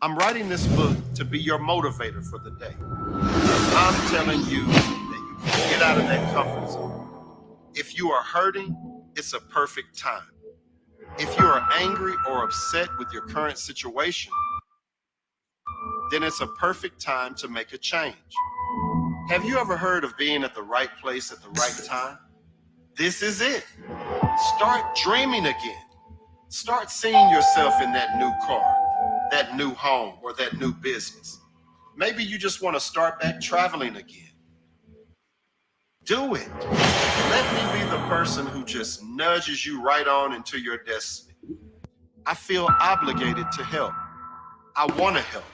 I'm writing this book to be your motivator for the day. I'm telling you that you can get out of that comfort zone. If you are hurting, it's a perfect time. If you are angry or upset with your current situation, then it's a perfect time to make a change. Have you ever heard of being at the right place at the right time? This is it. Start dreaming again. Start seeing yourself in that new car, that new home, or that new business. Maybe you just want to start back traveling again. Do it. Let me be the person who just nudges you right on into your destiny. I feel obligated to help. I want to help.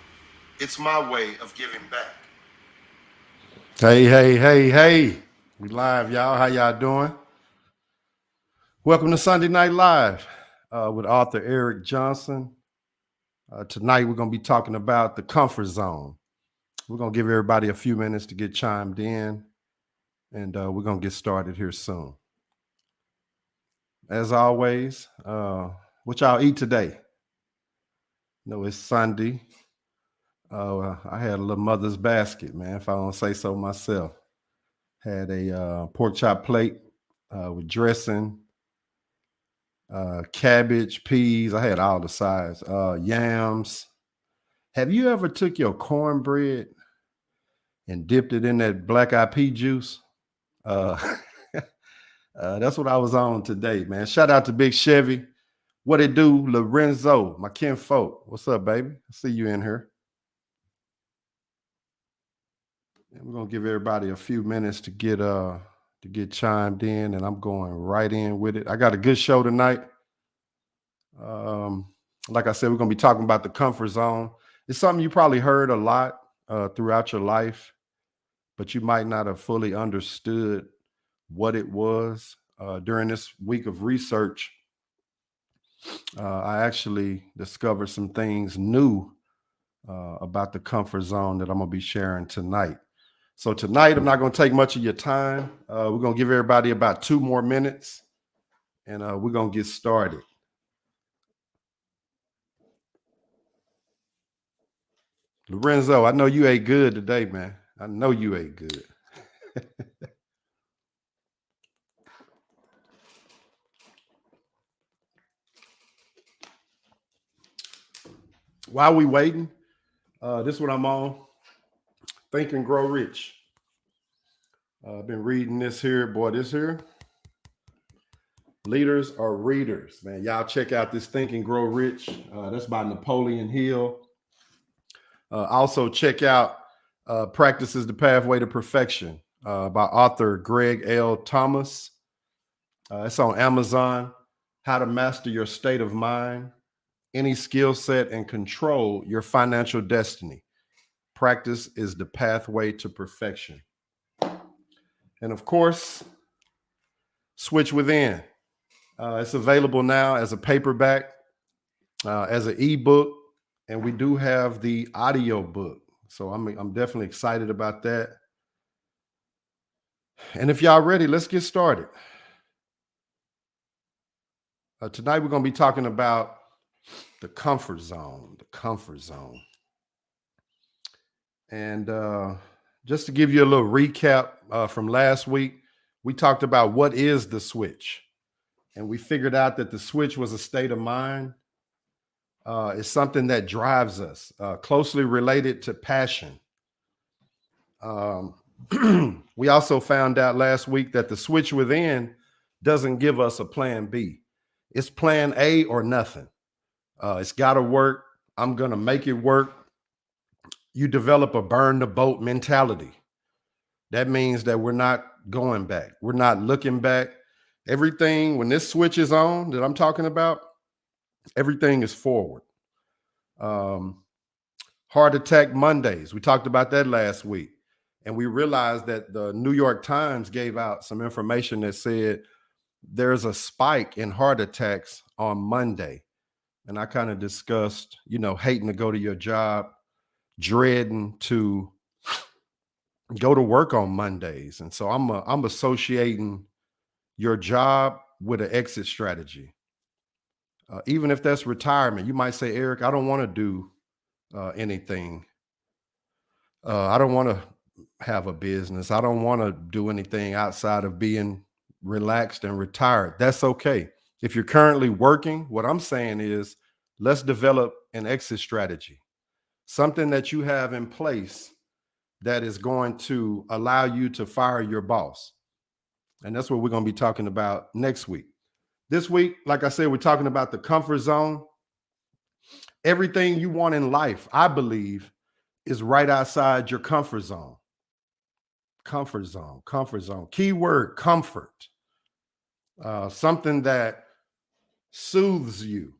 It's my way of giving back. Hey. We live, y'all. How y'all doing? Welcome to Sunday Night Live with author Eric Johnson. Tonight, we're going to be talking about the comfort zone. We're going to give everybody a few minutes to get chimed in, and we're going to get started here soon. As always, what y'all eat today? It's Sunday. I had a little mother's basket, man, if I don't say so myself. Had a pork chop plate with dressing, cabbage, peas. I had all the sides, yams. Have you ever took your cornbread and dipped it in that black eyed pea juice? That's what I was on today, man. Shout out to Big Chevy. What it do, Lorenzo, my kinfolk. What's up, baby? I see you in here. And we're gonna give everybody a few minutes to get chimed in, and I'm going right in with it. I got a good show tonight. Like I said, we're going to be talking about the comfort zone. It's something you probably heard a lot throughout your life, but you might not have fully understood what it was. During this week of research, I actually discovered some things new about the comfort zone that I'm going to be sharing tonight. So tonight, I'm not going to take much of your time. We're going to give everybody about 2 more minutes, and we're going to get started. Lorenzo, I know you ate good today, man. I know you ate good. While we waiting, this is what I'm on. Think and Grow Rich. I've been reading this here. Boy, this here. Leaders are readers, man. Y'all check out this Think and Grow Rich. That's by Napoleon Hill. Also check out Practices the Pathway to Perfection by author Greg L. Thomas. It's on Amazon. How to Master Your State of Mind, Any Skill Set, and Control Your Financial Destiny. Practice is the pathway to perfection. And of course, Switch Within. It's available now as a paperback, as an ebook, and we do have the audio book. So I'm definitely excited about that. And if y'all ready, let's get started. Tonight we're going to be talking about the comfort zone. And just to give you a little recap from last week, we talked about what is the switch. And we figured out that the switch was a state of mind. It's something that drives us, closely related to passion. We also found out last week that the switch within doesn't give us a plan B. It's plan A or nothing. It's got to work. I'm going to make it work. You develop a burn the boat mentality. That means that we're not going back. We're not looking back. Everything, when this switch is on that I'm talking about, everything is forward. Heart Attack Mondays. We talked about that last week. And we realized that the New York Times gave out some information that said there's a spike in heart attacks on Monday. And I kind of discussed, hating to go to your job, dreading to go to work on Mondays. And so I'm associating your job with an exit strategy. Even if that's retirement, you might say, Eric, I don't want to do anything. I don't want to have a business. I don't want to do anything outside of being relaxed and retired. That's okay. If you're currently working, what I'm saying is let's develop an exit strategy, something that you have in place that is going to allow you to fire your boss. And that's what we're going to be talking about next week. This week, like I said, we're talking about the comfort zone. Everything you want in life, I believe, is right outside your comfort zone. Comfort zone, comfort zone. Keyword comfort. Something that soothes you,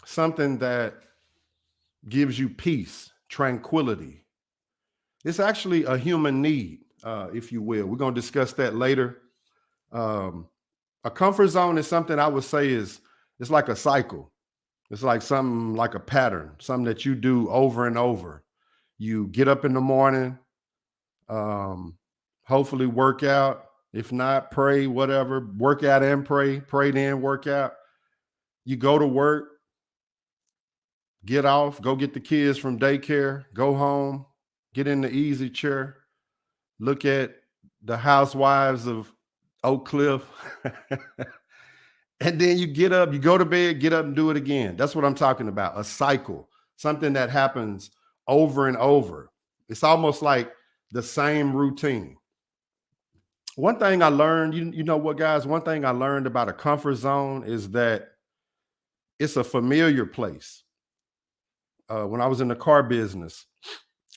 something that gives you peace, tranquility. It's actually a human need, if you will. We're going to discuss that later. A comfort zone is something I would say is it's like a cycle. It's like something like a pattern, something that you do over and over. You get up in the morning, hopefully work out. If not, pray, whatever, work out and pray then work out. You go to work, get off, go get the kids from daycare, go home, get in the easy chair, look at the housewives of Oak Cliff. And then you get up, you go to bed, get up and do it again. That's what I'm talking about. A cycle, something that happens over and over. It's almost like the same routine. One thing I learned, you know what, guys? One thing I learned about a comfort zone is that it's a familiar place. When I was in the car business,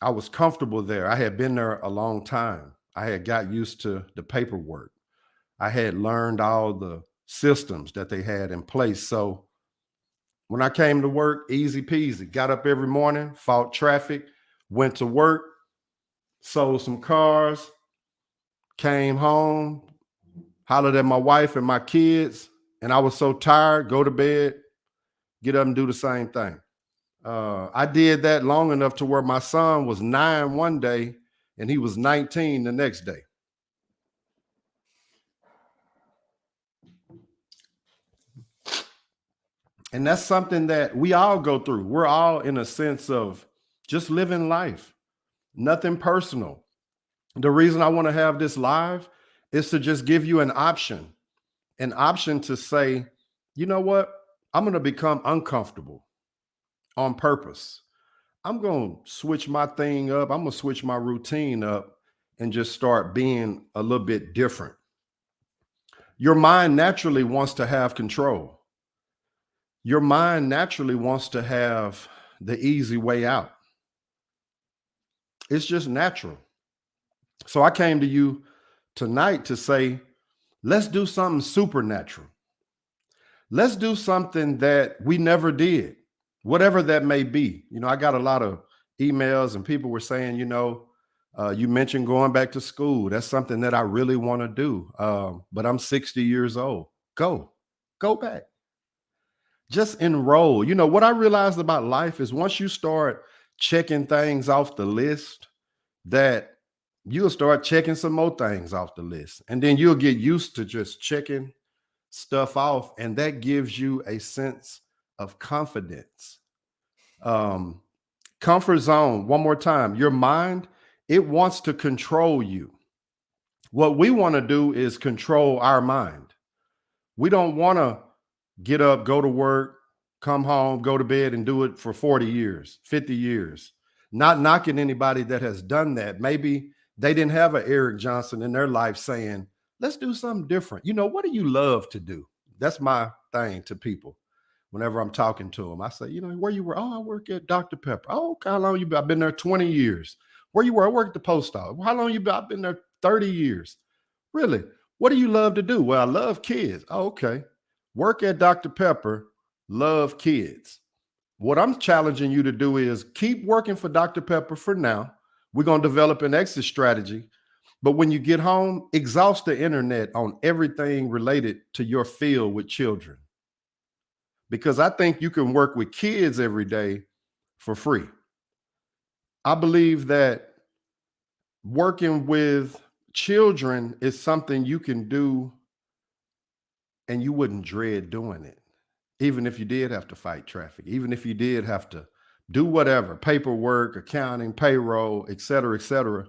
I was comfortable there. I had been there a long time. I had got used to the paperwork. I had learned all the systems that they had in place. So when I came to work, easy peasy, got up every morning, fought traffic, went to work, sold some cars, came home, hollered at my wife and my kids, and I was so tired, go to bed, get up and do the same thing. I did that long enough to where my son was 9 one day and he was 19 the next day. And that's something that we all go through. We're all in a sense of just living life, nothing personal. The reason I want to have this live is to just give you an option to say, you know what? I'm going to become uncomfortable on purpose. I'm going to switch my thing up. I'm going to switch my routine up and just start being a little bit different. Your mind naturally wants to have control. Your mind naturally wants to have the easy way out. It's just natural. So I came to you tonight to say, let's do something supernatural. Let's do something that we never did, whatever that may be. You know, I got a lot of emails and people were saying, you mentioned going back to school. That's something that I really want to do. But I'm 60 years old. Go back. Just enroll. You know, what I realized about life is once you start checking things off the list, that you'll start checking some more things off the list. And then you'll get used to just checking stuff off. And that gives you a sense of confidence. Comfort zone, one more time. Your mind, it wants to control you. What we want to do is control our mind. We don't want to get up, go to work, come home, go to bed and do it for 40 years, 50 years. Not knocking anybody that has done that. Maybe they didn't have an Eric Johnson in their life saying, let's do something different. You know, what do you love to do? That's my thing to people. Whenever I'm talking to them, I say, you know, where you were? Oh, I work at Dr. Pepper. Oh, okay, how long you been? I've been there 20 years. Where you were? I work at the post office. How long you been? I've been there 30 years. Really? What do you love to do? Well, I love kids. Oh, okay. Work at Dr. Pepper, love kids. What I'm challenging you to do is keep working for Dr. Pepper for now. We're going to develop an exit strategy. But when you get home, exhaust the internet on everything related to your field with children. Because I think you can work with kids every day for free. I believe that working with children is something you can do and you wouldn't dread doing it. even if you did have to fight traffic, even if you did have to do whatever, paperwork, accounting, payroll, et cetera,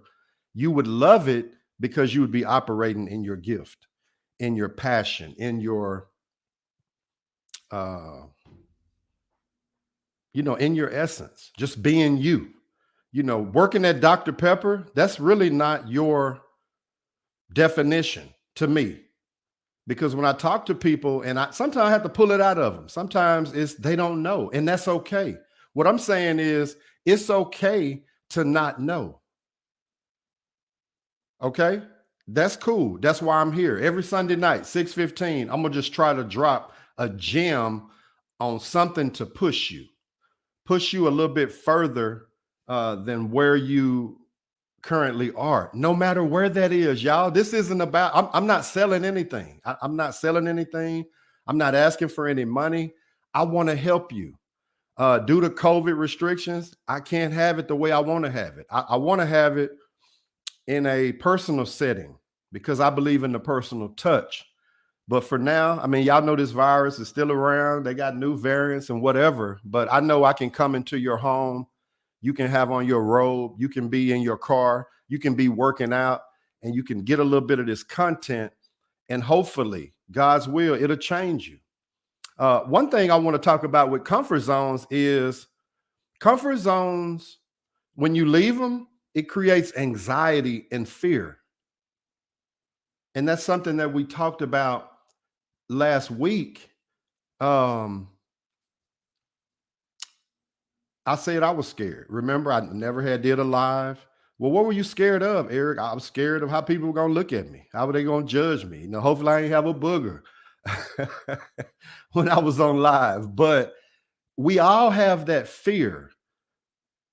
you would love it because you would be operating in your gift, in your passion, in your, in your essence, just being you. Working at Dr. Pepper, that's really not your definition to me. Because when I talk to people, and sometimes I have to pull it out of them. Sometimes they don't know, and that's okay. What I'm saying is it's okay to not know. Okay? That's cool. That's why I'm here. Every Sunday night, 6:15, I'm going to just try to drop a gem on something to push you a little bit further than where you currently are, no matter where that is, y'all. This isn't about, I'm not selling anything. I'm not selling anything. I'm not asking for any money. I want to help you. Due to COVID restrictions, I can't have it the way I want to have it. I want to have it in a personal setting because I believe in the personal touch. But for now, I mean, y'all know this virus is still around. They got new variants and whatever, but I know I can come into your home. You can have on your robe. You can be in your car. You can be working out, and you can get a little bit of this content, and hopefully, God's will, it'll change you. One thing I want to talk about with comfort zones is comfort zones, when you leave them, it creates anxiety and fear. And that's something that we talked about last week. I said I was scared. Remember, I never had did a live. Well, what were you scared of, Eric? I was scared of how people were going to look at me. How were they going to judge me? Hopefully I ain't have a booger when I was on live. But we all have that fear.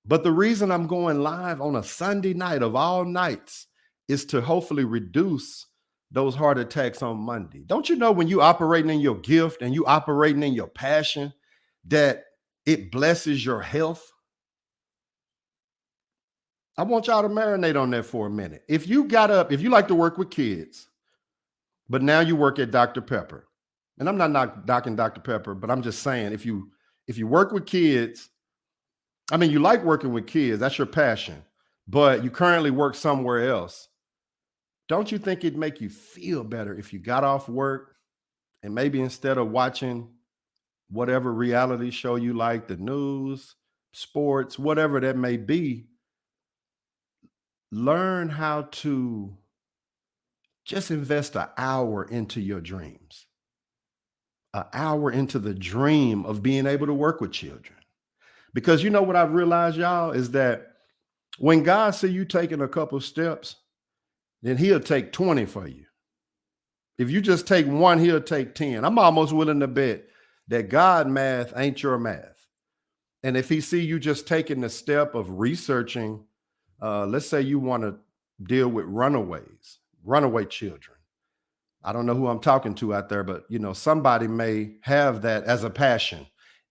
But the reason I'm going live on a Sunday night of all nights is to hopefully reduce those heart attacks on Monday. Don't you know when you operating in your gift and you operating in your passion that it blesses your health? I want y'all to marinate on that for a minute. If you like to work with kids, but now you work at Dr. Pepper, and I'm not knocking Dr. Pepper, but I'm just saying, if you work with kids, I mean, you like working with kids, that's your passion, but you currently work somewhere else. Don't you think it'd make you feel better if you got off work and maybe instead of watching whatever reality show you like, the news, sports, whatever that may be, learn how to just invest an hour into your dreams, an hour into the dream of being able to work with children. Because you know what I've realized, y'all, is that when God see you taking a couple steps, then he'll take 20 for you. If you just take one, he'll take 10. I'm almost willing to bet that God math ain't your math. And if he see you just taking the step of researching, let's say you want to deal with runaway children. I don't know who I'm talking to out there, but somebody may have that as a passion.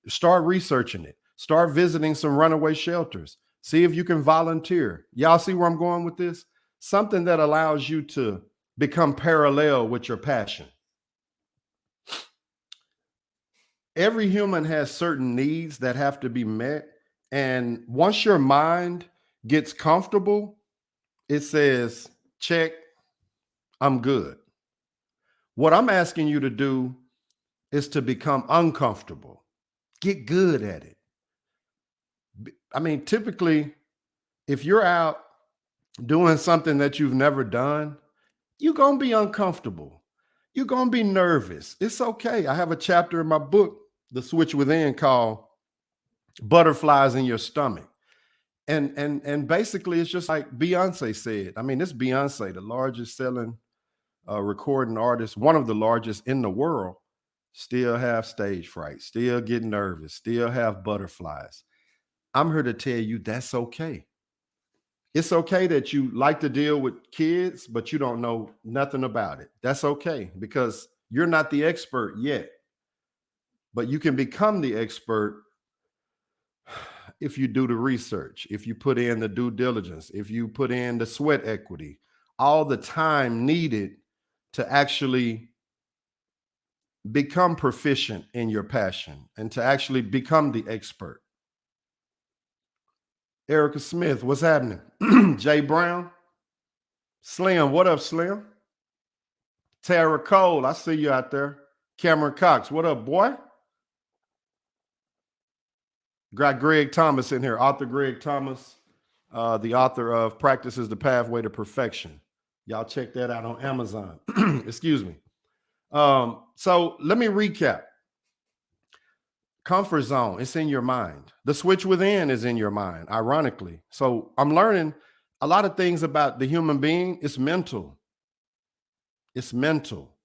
Start researching it. Start visiting some runaway shelters. See if you can volunteer. Y'all see where I'm going with this? Something that allows you to become parallel with your passion. Every human has certain needs that have to be met. And once your mind gets comfortable, it says, check, I'm good. What I'm asking you to do is to become uncomfortable. Get good at it. I mean, typically, if you're out doing something that you've never done, you're going to be uncomfortable. You're going to be nervous. It's okay. I have a chapter in my book, The Switch Within, called Butterflies in Your Stomach. And basically, it's just like Beyonce said. I mean, it's Beyonce, the largest selling recording artist, one of the largest in the world, still have stage fright, still get nervous, still have butterflies. I'm here to tell you that's okay. It's okay that you like to deal with kids, but you don't know nothing about it. That's okay because you're not the expert yet, but you can become the expert if you do the research, if you put in the due diligence, if you put in the sweat equity, all the time needed to actually become proficient in your passion and to actually become the expert. Erica Smith, what's happening? Jay Brown, Slim, what up, Slim? Tara Cole, I see you out there. Cameron Cox, what up, boy? Got Greg Thomas in here, author Greg Thomas, the author of Practice is the Pathway to Perfection. Y'all check that out on Amazon. Excuse me. So let me recap. Comfort zone, it's in your mind. The switch within is in your mind, ironically. So I'm learning a lot of things about the human being. It's mental. It's mental.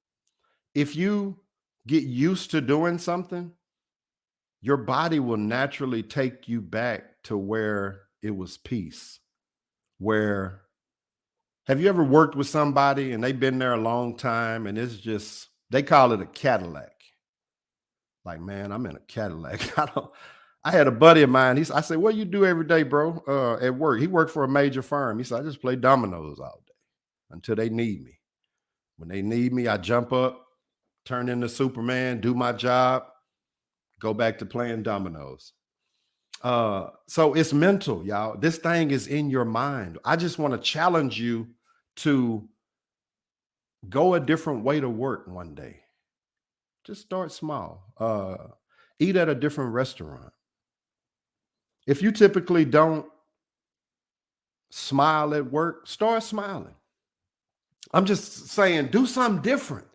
If you get used to doing something, your body will naturally take you back to where it was peace. Where, have you ever worked with somebody and they've been there a long time and it's just, they call it a Cadillac. Like, man, I'm in a Cadillac. I had a buddy of mine. I said, what do you do every day, bro? At work. He worked for a major firm. He said, I just play dominoes all day until they need me. When they need me, I jump up, turn into Superman, do my job, go back to playing dominoes. So it's mental, y'all. This thing is in your mind. I just want to challenge you to go a different way to work one day. Just start small. Eat at a different restaurant. If you typically don't smile at work, start smiling. I'm just saying, do something different.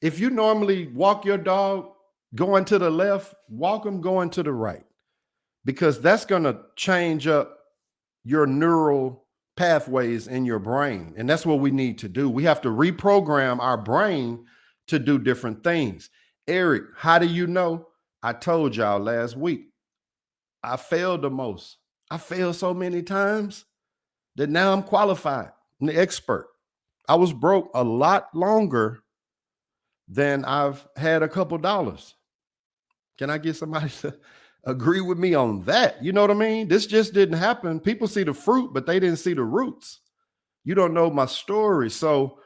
If you normally walk your dog going to the left, walk them going to the right, because that's going to change up your neural pathways in your brain. And that's what we need to do. We have to reprogram our brain to do different things. Eric, how do you know? I told y'all last week, I failed the most. I failed so many times that now I'm qualified, I'm the expert. I was broke a lot longer than I've had a couple dollars. Can I get somebody to agree with me on that? You know what I mean? This just didn't happen. People see the fruit, but they didn't see the roots. You don't know my story. So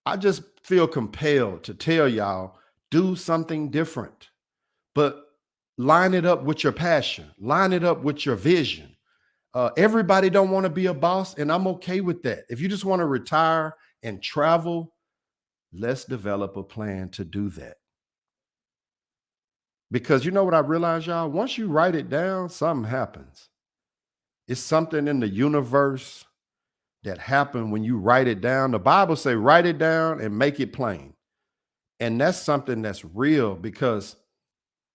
I just feel compelled to tell y'all, do something different, but line it up with your passion, line it up with your vision. Everybody don't want to be a boss, and I'm okay with that. If you just want to retire and travel, let's develop a plan to do that. Because you know what I realized, y'all? Once you write it down, something happens. It's something in the universe that happened when you write it down. The Bible say, write it down and make it plain. And that's something that's real, because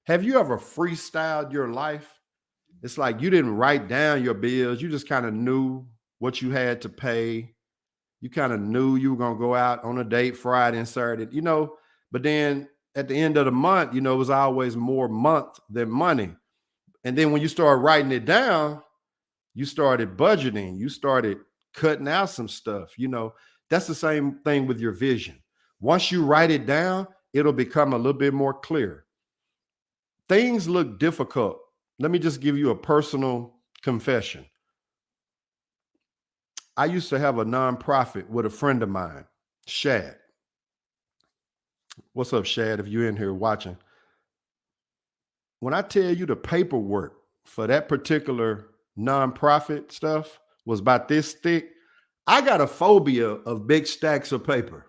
have you ever freestyled your life? It's like you didn't write down your bills. You just kind of knew what you had to pay. You kind of knew you were going to go out on a date Friday and Saturday, but then at the end of the month, it was always more month than money. And then when you started writing it down, you started budgeting, you started cutting out some stuff. That's the same thing with your vision. Once you write it down, it'll become a little bit more clear. Things look difficult. Let me just give you a personal confession. I used to have a nonprofit with a friend of mine, Shad. What's up, Shad, if you're in here watching? When I tell you the paperwork for that particular nonprofit stuff was about this thick, I got a phobia of big stacks of paper.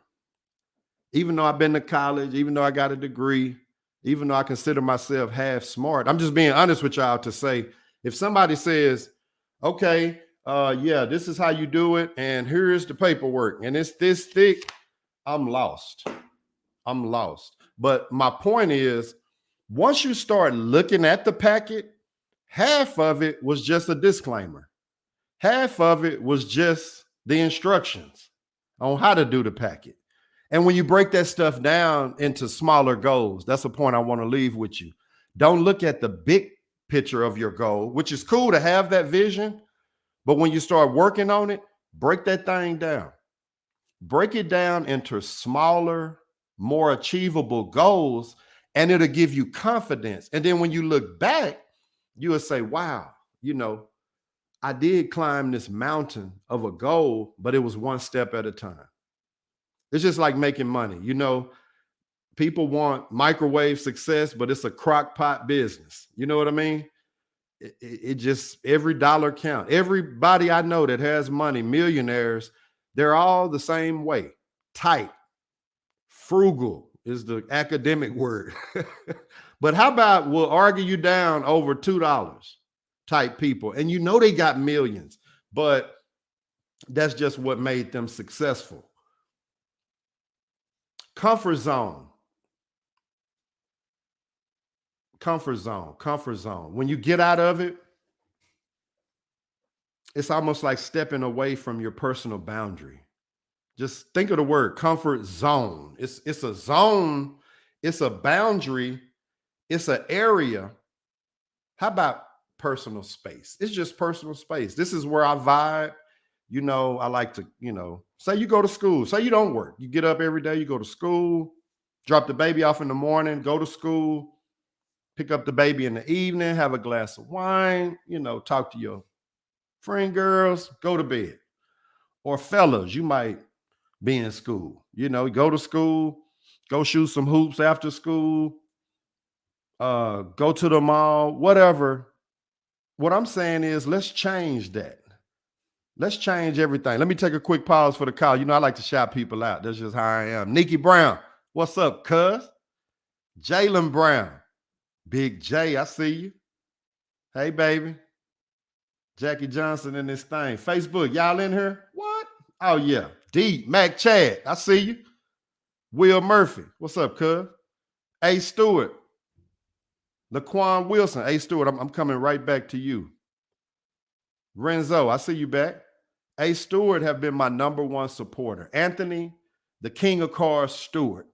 Even though I've been to college, even though I got a degree, even though I consider myself half smart, I'm just being honest with y'all to say, if somebody says, okay, yeah, this is how you do it, and here's the paperwork, and it's this thick, I'm lost. But my point is, once you start looking at the packet, half of it was just a disclaimer. Half of it was just the instructions on how to do the packet. And when you break that stuff down into smaller goals, that's a point I want to leave with you. Don't look at the big picture of your goal, which is cool to have that vision. But when you start working on it, break that thing down. Break it down into smaller, more achievable goals, and it'll give you confidence. And then when you look back, you will say, wow, I did climb this mountain of a goal, but it was one step at a time. It's just like making money. People want microwave success, but it's a crock pot business. You know what I mean? It just, every dollar count. Everybody I know that has money, millionaires, they're all the same way. Tight, frugal is the academic word. But how about we'll argue you down over $2 type people, and you know they got millions, but that's just what made them successful. Comfort zone. Comfort zone, comfort zone. When you get out of it, it's almost like stepping away from your personal boundary. Just think of the word comfort zone. It's a zone, it's a boundary, it's an area. How about personal space? It's just personal space. This is where I vibe. You know, I like to, say you go to school, say you don't work. You get up every day, you go to school, drop the baby off in the morning, go to school, pick up the baby in the evening, have a glass of wine, talk to your friend girls, go to bed. Or fellas, you might be in school, go to school, go shoot some hoops after school, go to the mall, whatever. What I'm saying is, let's change that. Let's change everything. Let me take a quick pause for the call. I like to shout people out. That's just how I am. Nikki Brown, what's up, cuz? Jaylen Brown, Big J, I see you. Hey, baby. Jackie Johnson in this thing. Facebook, y'all in here? What? Oh, yeah. D, Mac Chad, I see you. Will Murphy, what's up, cuz? A Stewart, Laquan Wilson. A Stewart, I'm coming right back to you. Renzo, I see you back. A Stewart have been my number one supporter. Anthony, the King of Cars Stewart,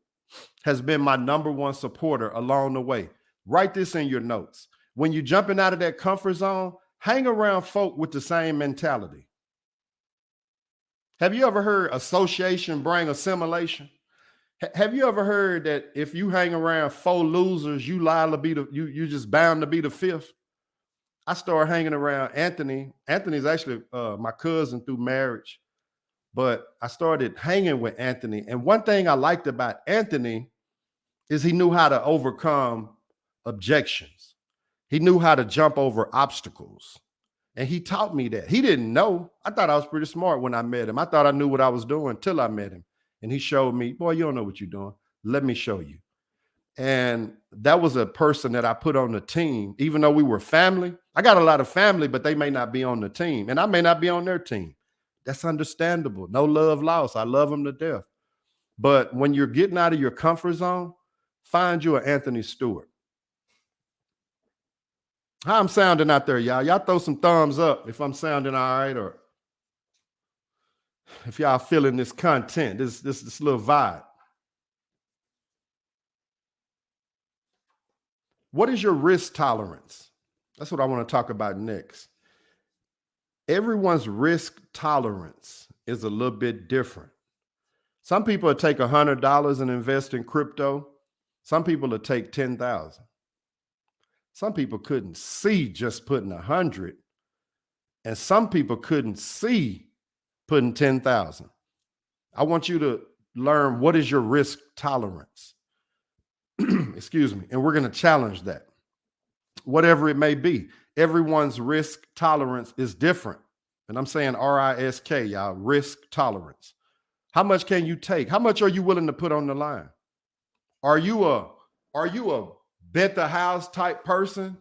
has been my number one supporter along the way. Write this in your notes. When you're jumping out of that comfort zone, hang around folk with the same mentality. Have you ever heard association bring assimilation? Have you ever heard that if you hang around 4 losers, you just bound to be the 5th? I started hanging around Anthony. Anthony's actually my cousin through marriage, but I started hanging with Anthony. And one thing I liked about Anthony is he knew how to overcome objections. He knew how to jump over obstacles. And he taught me that. He didn't know. I thought I was pretty smart when I met him. I thought I knew what I was doing till I met him. And he showed me, boy, you don't know what you're doing. Let me show you. And that was a person that I put on the team, even though we were family. I got a lot of family, but they may not be on the team. And I may not be on their team. That's understandable. No love lost. I love them to death. But when you're getting out of your comfort zone, find you an Anthony Stewart. How I'm sounding out there, y'all? Y'all throw some thumbs up if I'm sounding all right, or if y'all feeling this content, this little vibe. What is your risk tolerance? That's what I want to talk about next. Everyone's risk tolerance is a little bit different. Some people will take $100 and invest in crypto. Some people will take 10,000. Some people couldn't see just putting 100, and some people couldn't see putting 10,000. I want you to learn what is your risk tolerance. Excuse me. And we're going to challenge that. Whatever it may be, everyone's risk tolerance is different. And I'm saying R-I-S-K, y'all, risk tolerance. How much can you take? How much are you willing to put on the line? Are you a bet the house type person,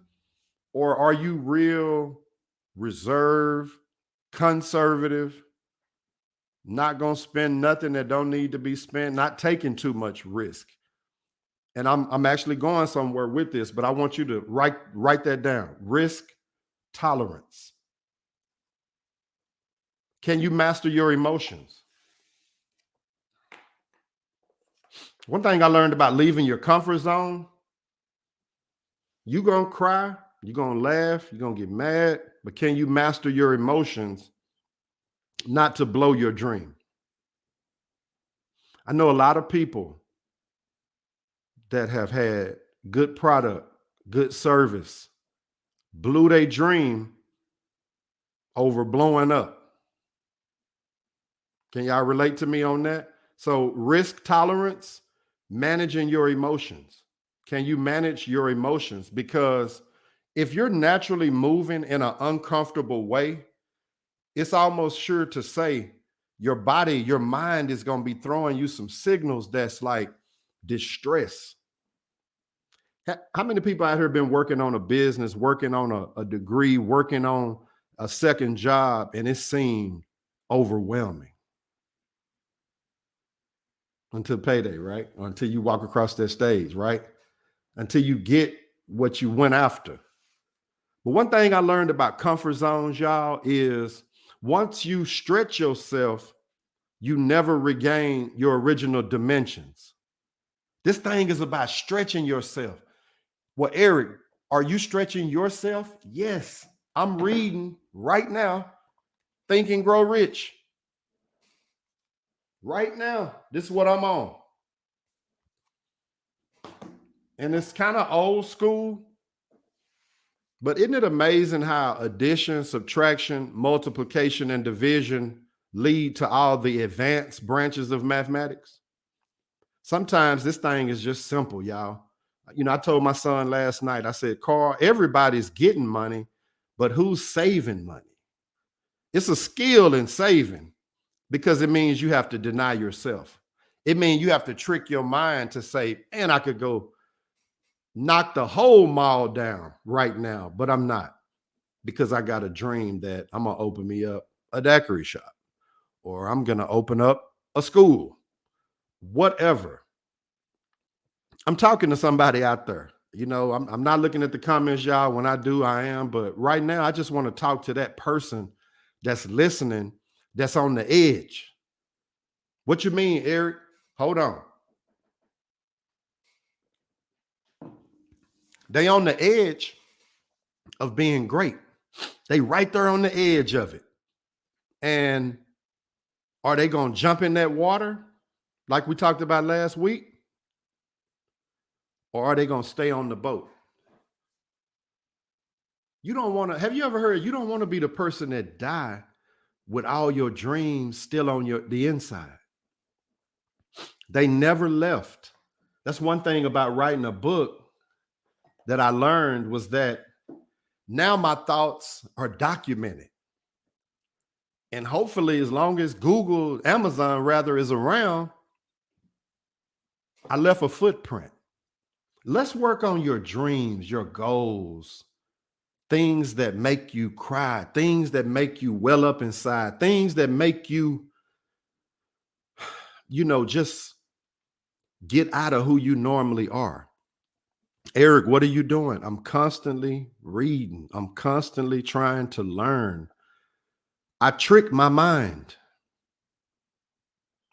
or are you real reserved, conservative, not going to spend nothing that don't need to be spent, not taking too much risk? And I'm actually going somewhere with this, but I want you to write that down. Risk tolerance. Can you master your emotions? One thing I learned about leaving your comfort zone, you're going to cry, you're going to laugh, you're going to get mad, but can you master your emotions not to blow your dream? I know a lot of people that have had good product, good service, blew their dream over blowing up. Can y'all relate to me on that? So risk tolerance Managing your emotions. Can you manage your emotions? Because if you're naturally moving in an uncomfortable way, it's almost sure to say your body, your mind is going to be throwing you some signals that's like distress. How many people out here been working on a business, working on a degree, working on a second job, and it seemed overwhelming until payday, right? Or until you walk across that stage, right? Until you get what you went after. But one thing I learned about comfort zones, y'all, is once you stretch yourself, you never regain your original dimensions. This thing is about stretching yourself. Well, Eric, are you stretching yourself? Yes. I'm reading right now, Think and Grow Rich. Right now, this is what I'm on. And it's kind of old school, but isn't it amazing how addition, subtraction, multiplication, and division lead to all the advanced branches of mathematics? Sometimes this thing is just simple, y'all. You know, I told my son last night, I said, Carl, everybody's getting money, but who's saving money? It's a skill in saving because it means you have to deny yourself. It means you have to trick your mind to say, man, I could go knock the whole mall down right now, but I'm not, because I got a dream that I'm going to open me up a daiquiri shop, or I'm going to open up a school, whatever. I'm talking to somebody out there. You know, I'm not looking at the comments, y'all. When I do, I am. But right now, I just want to talk to that person that's listening, that's on the edge. What you mean, Eric? Hold on. They on the edge of being great. They right there on the edge of it. And are they going to jump in that water like we talked about last week? Or are they going to stay on the boat? You don't want to, have you ever heard, you don't want to be the person that die with all your dreams still on the inside. They never left. That's one thing about writing a book that I learned, was that now my thoughts are documented. And hopefully, as long as Google, Amazon rather, is around, I left a footprint. Let's work on your dreams, your goals, things that make you cry, things that make you well up inside, things that make you, you know, just get out of who you normally are. Eric, what are you doing? I'm constantly reading. I'm constantly trying to learn. I trick my mind.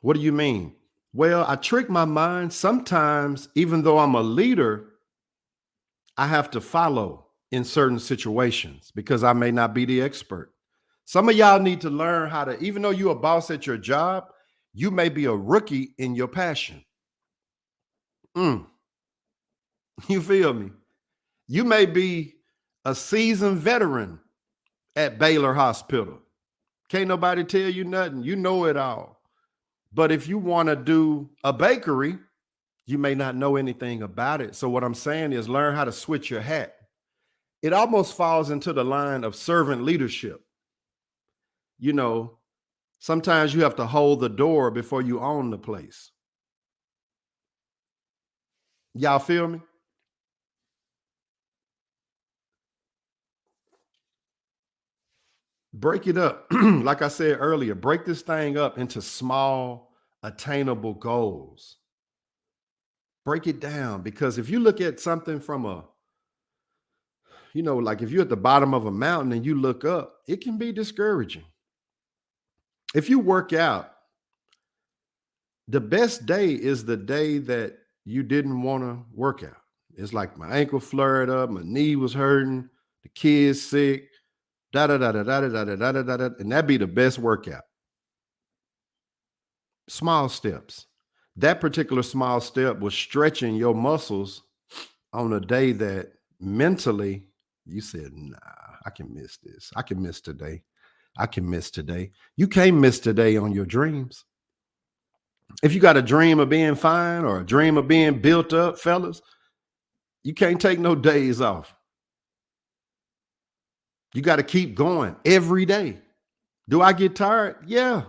What do you mean? Well, I trick my mind. Sometimes, even though I'm a leader, I have to follow in certain situations because I may not be the expert. Some of y'all need to learn how to, even though you're a boss at your job, you may be a rookie in your passion. You feel me? You may be a seasoned veteran at Baylor Hospital. Can't nobody tell you nothing. You know it all. But if you want to do a bakery, you may not know anything about it. So what I'm saying is learn how to switch your hat. It almost falls into the line of servant leadership. You know, sometimes you have to hold the door before you own the place. Y'all feel me? Break it up. Like I said earlier, break this thing up into small, attainable goals. Break it down, because if you look at something from a, you know, like if you're at the bottom of a mountain and you look up, it can be discouraging. If you work out, the best day is the day that you didn't want to work out. It's like my ankle flared up, my knee was hurting, the kid's sick, da da da da da da da da da da, and that'd be the best workout. Small steps. That particular small step was stretching your muscles on a day that mentally you said, nah, I can miss this. I can miss today. I can miss today. You can't miss today on your dreams. If you got a dream of being fine or a dream of being built up, fellas, you can't take no days off. You got to keep going every day. Do I get tired? Yeah.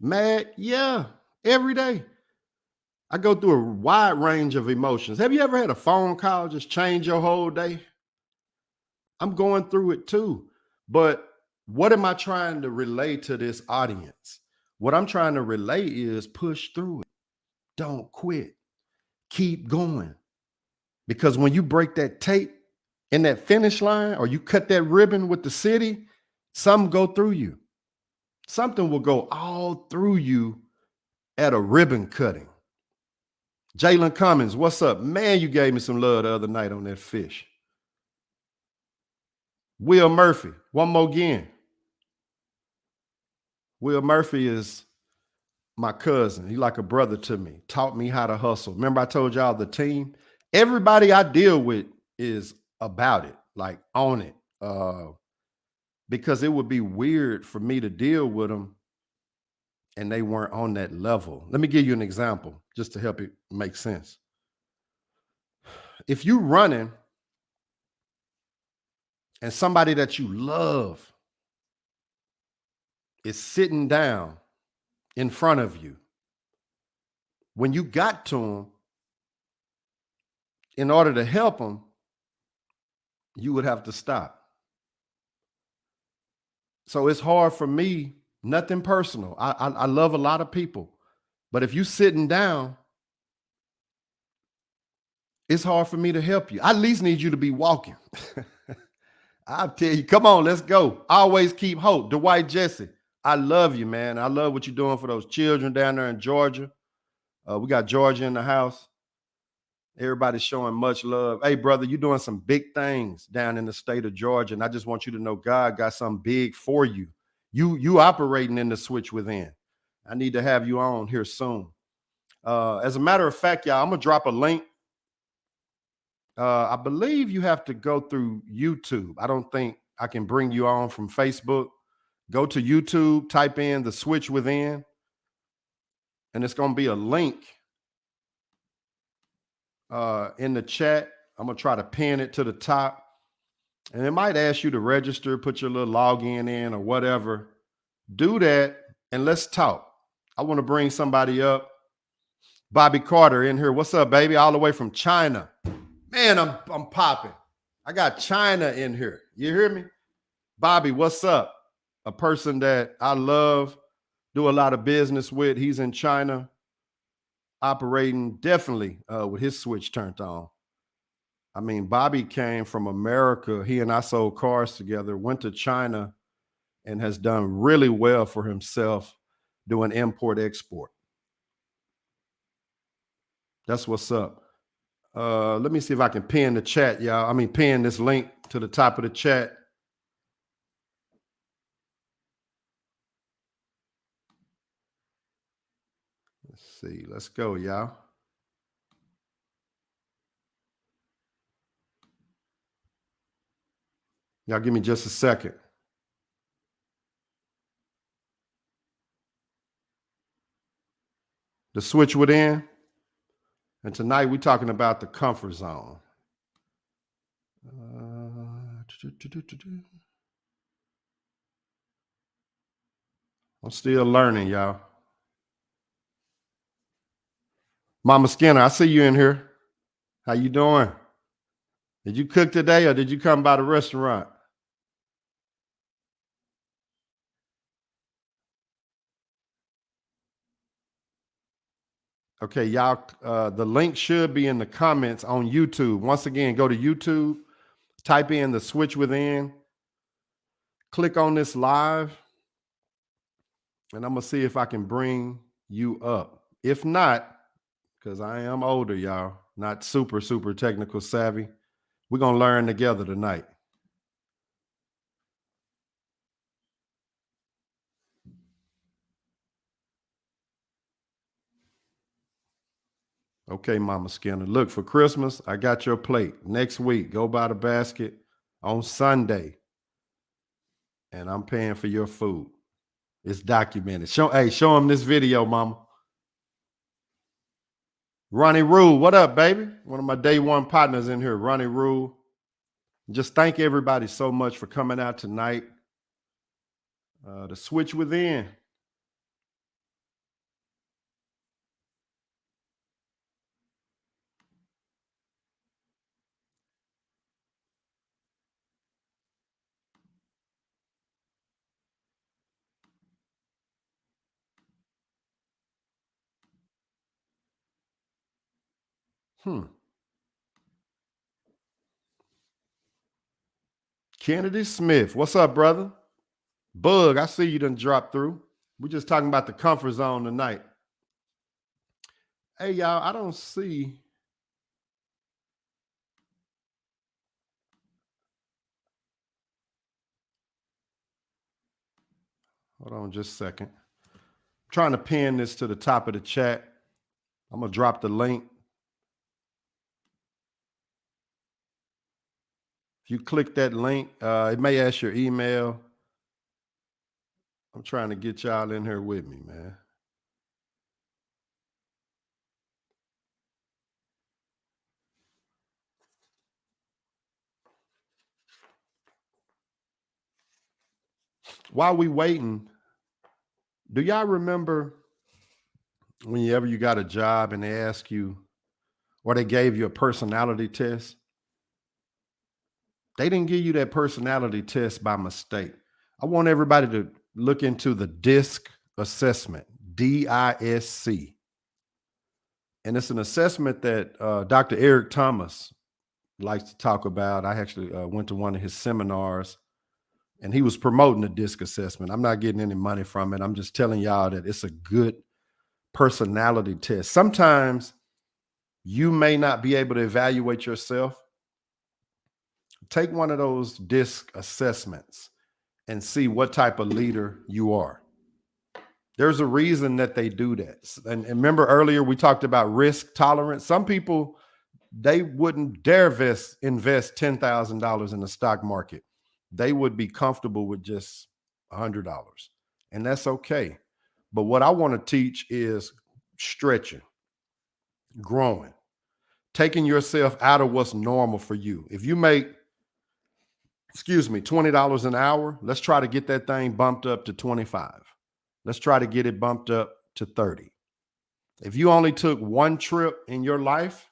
Mad? Yeah. Every day. I go through a wide range of emotions. Have you ever had a phone call just change your whole day? I'm going through it too. But what am I trying to relay to this audience? What I'm trying to relay is push through it. Don't quit. Keep going. Because when you break that tape in that finish line or you cut that ribbon with the city, something go through you. Something will go all through you at a ribbon cutting. Jaylen Cummins, what's up? Man, you gave me some love the other night on that fish. Will Murphy, one more again. Will Murphy is my cousin. He like a brother to me. Taught me how to hustle. Remember I told y'all the team? Everybody I deal with is about it, like on it. Because it would be weird for me to deal with them and they weren't on that level. Let me give you an example just to help it make sense. If you running and somebody that you love is sitting down in front of you, when you got to them, in order to help them, you would have to stop. So it's hard for me, nothing personal. I love a lot of people, but if you sitting down, it's hard for me to help you. I at least need you to be walking. I'll tell you, come on, let's go. Always keep hope. Dwight Jesse, I love you, man. I love what you're doing for those children down there in Georgia. We got Georgia in the house. Everybody's showing much love. Hey, brother, you're doing some big things down in the state of Georgia, and I just want you to know God got something big for you. You operating in the switch within. I need to have you on here soon. As a matter of fact, y'all, I'm going to drop a link. I believe you have to go through YouTube. I don't think I can bring you on from Facebook. Go to YouTube, type in the switch within, and it's going to be a link in the chat. I'm going to try to pin it to the top. And it might ask you to register, put your little login in or whatever. Do that and let's talk. I want to bring somebody up. Bobby Carter in here. What's up, baby? All the way from China. Man, I'm popping. I got China in here. You hear me? Bobby, what's up? A person that I love, do a lot of business with. He's in China, operating definitely with his switch turned on. I mean, Bobby came from America. He and I sold cars together, went to China, and has done really well for himself doing import-export. That's what's up. Let me see if I can pin the chat, y'all. I mean, pin this link to the top of the chat. Let's see. Let's go, y'all. Y'all give me just a second. The switch within. And tonight we're talking about the comfort zone. I'm still learning, y'all. Mama Skinner, I see you in here. How you doing? Did you cook today or did you come by the restaurant? Okay, y'all, the link should be in the comments on YouTube. Once again, go to YouTube, type in the switch within, click on this live, and I'm going to see if I can bring you up. If not, because I am older, y'all, not super technical savvy, we're going to learn together tonight. Okay, Mama Skinner. Look, for Christmas, I got your plate. Next week, go buy the basket on Sunday, and I'm paying for your food. It's documented. Show them this video, Mama. Ronnie Rule, what up, baby? One of my day one partners in here, Ronnie Rule. Just thank everybody so much for coming out tonight. The Switch Within. Kennedy Smith, what's up, brother? Bug, I see you done dropped through. We're just talking about the comfort zone tonight. Hey, y'all, I don't see. Hold on just a second. I'm trying to pin this to the top of the chat. I'm going to drop the link. If you click that link, it may ask your email. I'm trying to get y'all in here with me, man. While we waiting, do y'all remember whenever you got a job and they ask you, or they gave you a personality test? They didn't give you that personality test by mistake. I want everybody to look into the DISC assessment, DISC. And it's an assessment that Dr. Eric Thomas likes to talk about. I actually went to one of his seminars and he was promoting the DISC assessment. I'm not getting any money from it. I'm just telling y'all that it's a good personality test. Sometimes you may not be able to evaluate yourself. Take one of those DISC assessments and see what type of leader you are. There's a reason that they do that. And remember earlier we talked about risk tolerance. Some people, they wouldn't dare invest $10,000 in the stock market. They would be comfortable with just $100. And that's okay. But what I want to teach is stretching, growing, taking yourself out of what's normal for you. If you make, $20 an hour, let's try to get that thing bumped up to 25. Let's try to get it bumped up to 30. If you only took one trip in your life,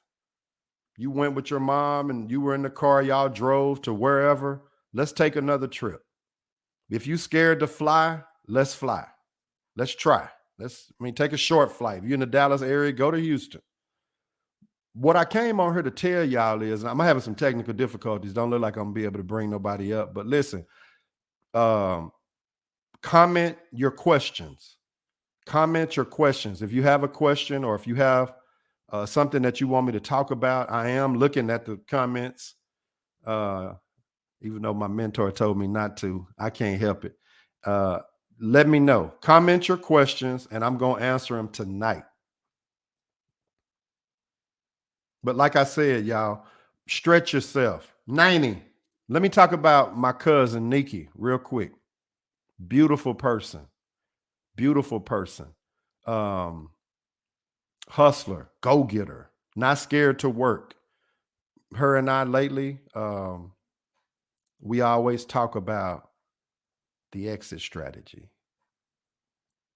you went with your mom and you were in the car, y'all drove to wherever, let's take another trip. If you scared to fly, let's fly. Let's try. Take a short flight. If you're in the Dallas area, go to Houston. What I came on here to tell y'all is, and I'm having some technical difficulties. Don't look like I'm gonna be able to bring nobody up, but listen, comment your questions. Comment your questions. If you have a question or if you have something that you want me to talk about, I am looking at the comments. Even though my mentor told me not to, I can't help it. Let me know. Comment your questions and I'm going to answer them tonight. But like I said, y'all, stretch yourself. 90. Let me talk about my cousin, Nikki, real quick. Beautiful person. Beautiful person. Hustler, go-getter, not scared to work. Her and I lately, we always talk about the exit strategy.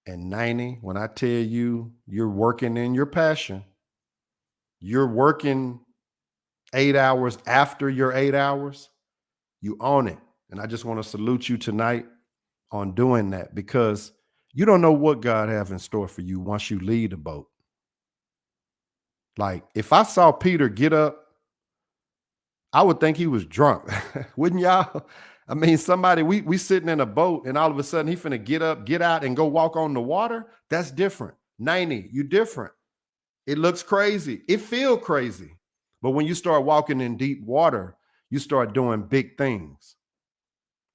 And 90, when I tell you you're working in your passion, you're working 8 hours after your 8 hours, you own it. And I just want to salute you tonight on doing that because you don't know what God have in store for you once you leave the boat. Like if I saw Peter get up, I would think he was drunk. Wouldn't y'all? I mean, somebody, we sitting in a boat and all of a sudden he finna get up, get out and go walk on the water. That's different. 90, you different. It looks crazy. It feel crazy. But when you start walking in deep water, you start doing big things,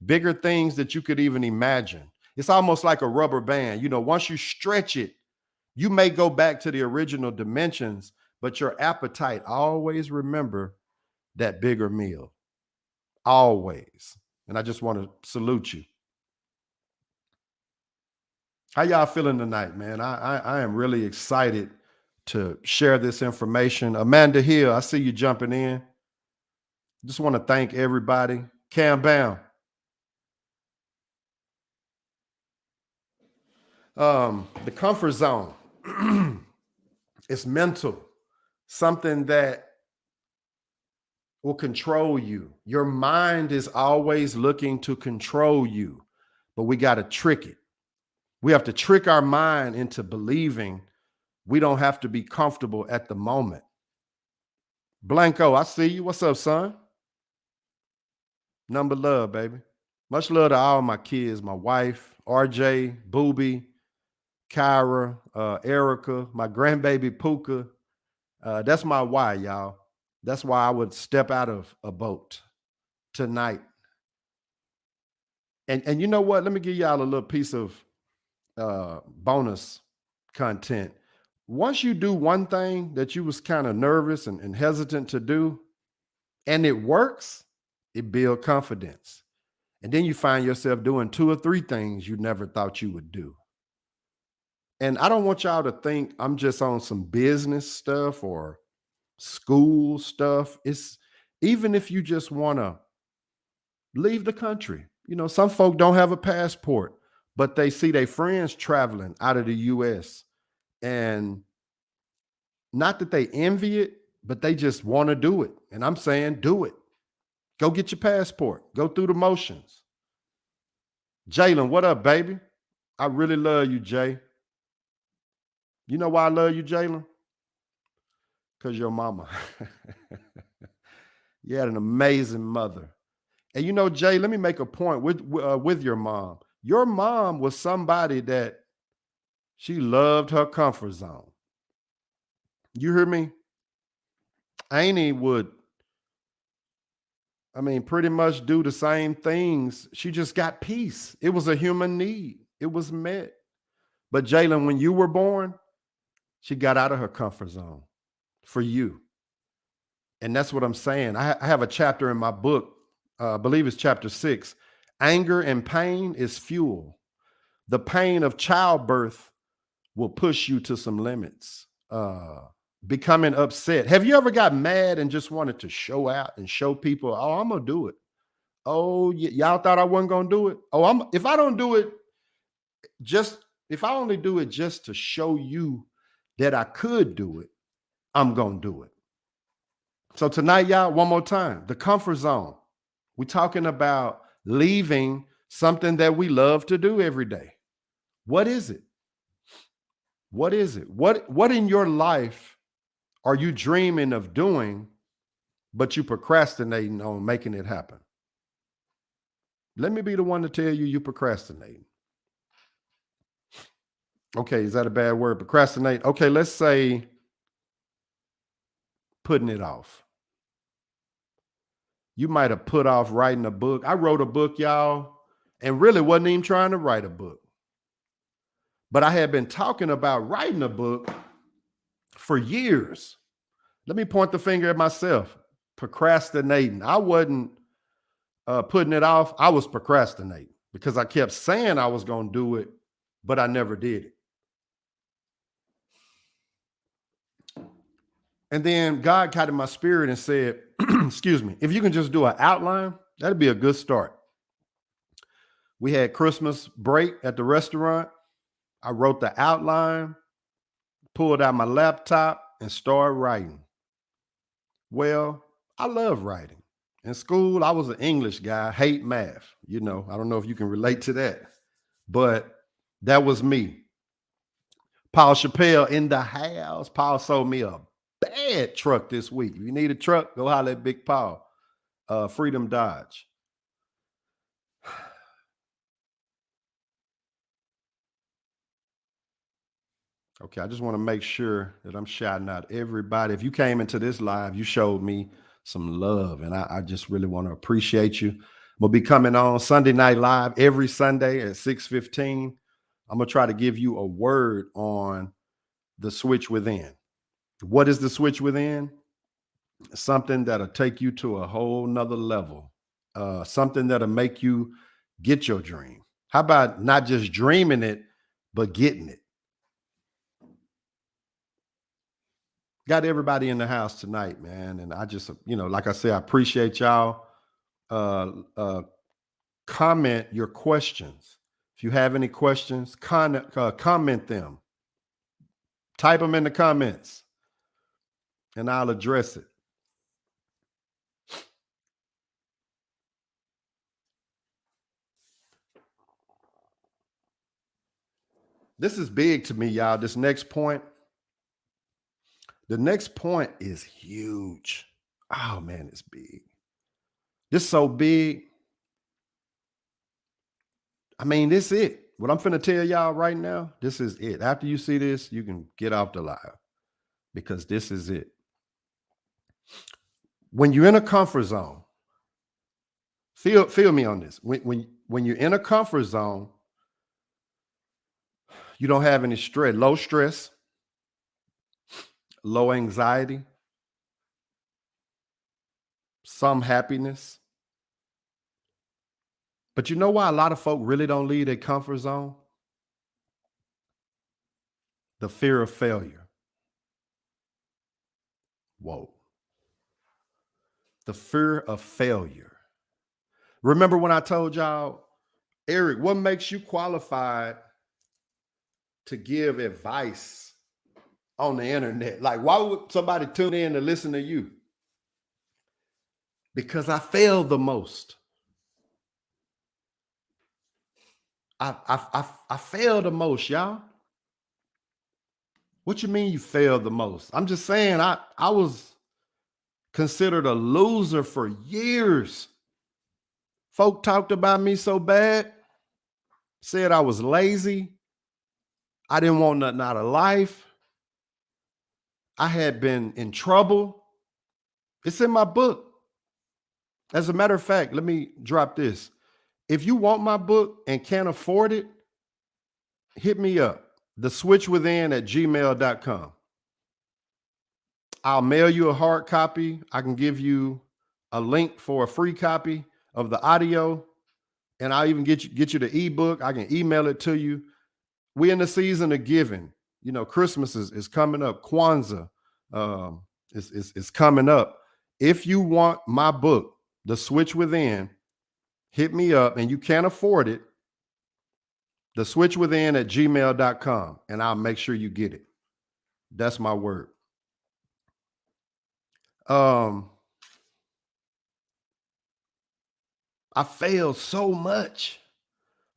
bigger things that you could even imagine. It's almost like a rubber band. You know, once you stretch it, you may go back to the original dimensions, but your appetite always remember that bigger meal. Always. And I just want to salute you. How y'all feeling tonight, man? I am really excited to share this information. Amanda Hill, I see you jumping in. Just want to thank everybody. Cam Bam. The comfort zone. It's mental, something that will control you. Your mind is always looking to control you, but we got to trick it. We have to trick our mind into believing we don't have to be comfortable at the moment. Blanco, I see you. What's up, son? Number love, baby. Much love to all my kids, my wife, RJ, Booby, Kyra, Erica, my grandbaby Puka. That's my why, y'all. That's why I would step out of a boat tonight. And you know what? Let me give y'all a little piece of bonus content. Once you do one thing that you was kind of nervous and hesitant to do, and it works, it builds confidence. And then you find yourself doing 2 or 3 things you never thought you would do. And I don't want y'all to think I'm just on some business stuff or school stuff. It's even if you just want to leave the country. You know, some folk don't have a passport, but they see their friends traveling out of the US. And not that they envy it, but they just want to do it. And I'm saying, do it. Go get your passport. Go through the motions. Jaylen, what up, baby? I really love you, Jay. You know why I love you, Jaylen? Because your mama. You had an amazing mother. And you know, Jay, let me make a point with your mom. Your mom was somebody that she loved her comfort zone. You hear me? Annie would, pretty much do the same things. She just got peace. It was a human need. It was met. But Jaylen, when you were born, she got out of her comfort zone for you. And that's what I'm saying. I have a chapter in my book, I believe it's chapter 6. Anger and pain is fuel. The pain of childbirth will push you to some limits. Becoming upset. Have you ever got mad and just wanted to show out and show people, oh, I'm going to do it. Oh, y'all thought I wasn't going to do it. Oh, if I don't do it, if I only do it just to show you that I could do it, I'm going to do it. So tonight, y'all, one more time, the comfort zone. We're talking about leaving something that we love to do every day. What is it? What is it? What in your life are you dreaming of doing, but you procrastinating on making it happen? Let me be the one to tell you procrastinating. Okay, is that a bad word? Procrastinate. Okay, let's say putting it off. You might have put off writing a book. I wrote a book, y'all, and really wasn't even trying to write a book. But I had been talking about writing a book for years. Let me point the finger at myself. Procrastinating. I wasn't putting it off. I was procrastinating because I kept saying I was going to do it, but I never did it. And then God got in my spirit and said, excuse me, if you can just do an outline, that'd be a good start. We had Christmas break at the restaurant. I wrote the outline, pulled out my laptop, and started writing. Well, I love writing. In school, I was an English guy, hate math. You know, I don't know if you can relate to that, but that was me. Paul Chappelle in the house. Paul sold me a bad truck this week. If you need a truck, go holler at Big Paul. Freedom Dodge. Okay, I just want to make sure that I'm shouting out everybody. If you came into this live, you showed me some love, and I just really want to appreciate you. We'll be coming on Sunday Night Live every Sunday at 6:15. I'm going to try to give you a word on the switch within. What is the switch within? Something that'll take you to a whole nother level. Something that'll make you get your dream. How about not just dreaming it, but getting it? Got everybody in the house tonight, man. And I just, like I said, I appreciate y'all. Uh, uh, Comment your questions. If you have any questions, comment them. Type them in the comments, and I'll address it. This is big to me, y'all. This next point. The next point is huge. Oh man, it's big. This is so big. I mean, this is it. What I'm finna tell y'all right now, this is it. After you see this, you can get off the live because this is it. When you're in a comfort zone, feel me on this. When you're in a comfort zone, you don't have any stress, low anxiety, some happiness. But you know why a lot of folk really don't leave their comfort zone? The fear of failure. Whoa. The fear of failure. Remember when I told y'all, Eric, what makes you qualified to give advice on the internet? Like, why would somebody tune in to listen to you? Because I failed the most. I failed the most, y'all. What you mean you failed the most? I'm just saying I was considered a loser for years. Folk talked about me so bad, said I was lazy. I didn't want nothing out of life. I had been in trouble. It's in my book. As a matter of fact, let me drop this. If you want my book and can't afford it, hit me up. theswitchwithin@gmail.com. I'll mail you a hard copy. I can give you a link for a free copy of the audio, and I'll even get you the ebook. I can email it to you. We're in the season of giving. Christmas is coming up. Kwanzaa is coming up. If you want my book, The Switch Within, hit me up, and you can't afford it, theswitchwithin@gmail.com, and I'll make sure you get it. That's my word. I failed so much.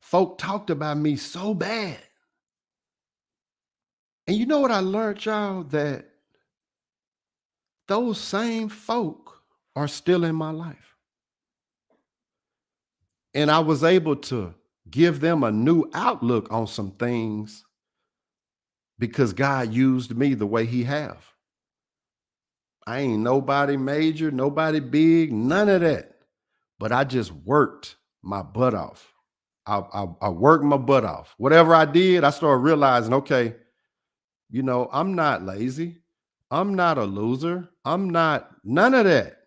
Folk talked about me so bad. And you know what I learned, y'all? That those same folk are still in my life. And I was able to give them a new outlook on some things because God used me the way he have. I ain't nobody major, nobody big, none of that. But I just worked my butt off. I worked my butt off. Whatever I did, I started realizing, okay, I'm not lazy. I'm not a loser. I'm not none of that.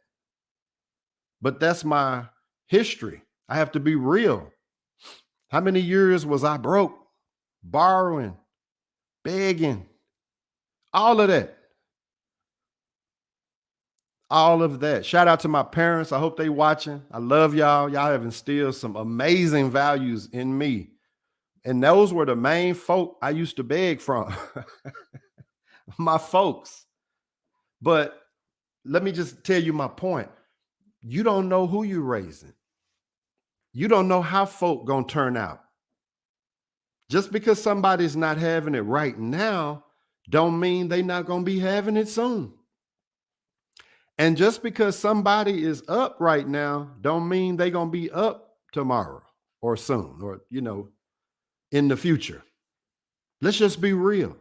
But that's my history. I have to be real. How many years was I broke, borrowing, begging, all of that? All of that. Shout out to my parents. I hope they watching. I love y'all. Y'all have instilled some amazing values in me. And those were the main folk I used to beg from. My folks. But let me just tell you my point. You don't know who you're raising. You don't know how folk gonna turn out. Just because somebody's not having it right now, don't mean they not gonna be having it soon. And just because somebody is up right now, don't mean they gonna be up tomorrow or soon or in the future. Let's just be real.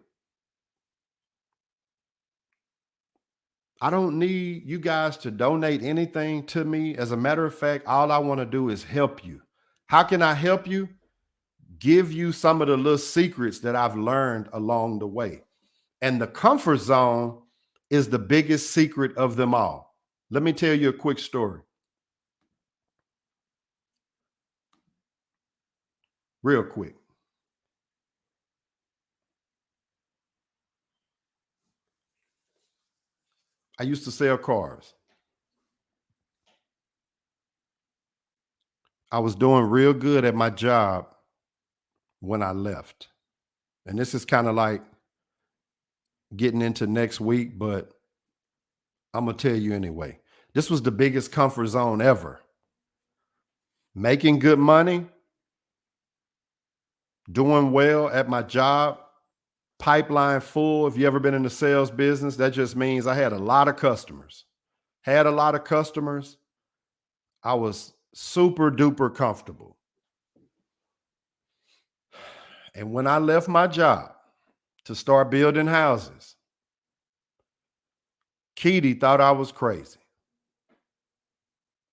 I don't need you guys to donate anything to me. As a matter of fact, all I want to do is help you. How can I help you? Give you some of the little secrets that I've learned along the way. And the comfort zone is the biggest secret of them all. Let me tell you a quick story. Real quick. I used to sell cars. I was doing real good at my job when I left. And this is kind of like getting into next week, but I'm going to tell you anyway. This was the biggest comfort zone ever. Making good money, doing well at my job, pipeline full. If you ever been in the sales business, that just means I had a lot of customers. Had a lot of customers. I was super duper comfortable. And when I left my job to start building houses, Keedy thought I was crazy.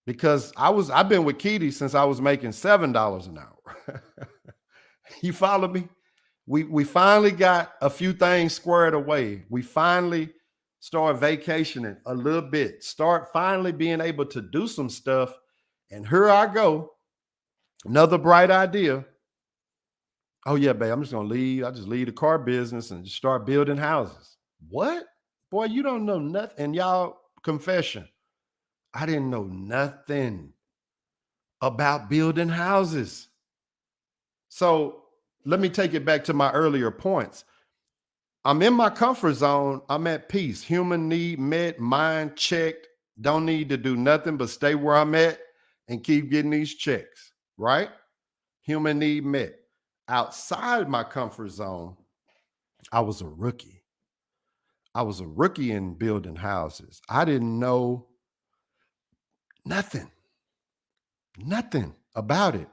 Because I've been with Keedy since I was making $7 an hour. You follow me? We finally got a few things squared away. We finally start vacationing a little bit, start finally being able to do some stuff. And here I go. Another bright idea. Oh yeah, babe, I'm just gonna leave. I just leave the car business and just start building houses. What? Boy, you don't know nothing. And y'all, confession, I didn't know nothing about building houses. So let me take it back to my earlier points. I'm in my comfort zone. I'm at peace. Human need met, mind checked. Don't need to do nothing but stay where I'm at and keep getting these checks, right? Human need met. Outside my comfort zone, I was a rookie. I was a rookie in building houses. I didn't know nothing about it.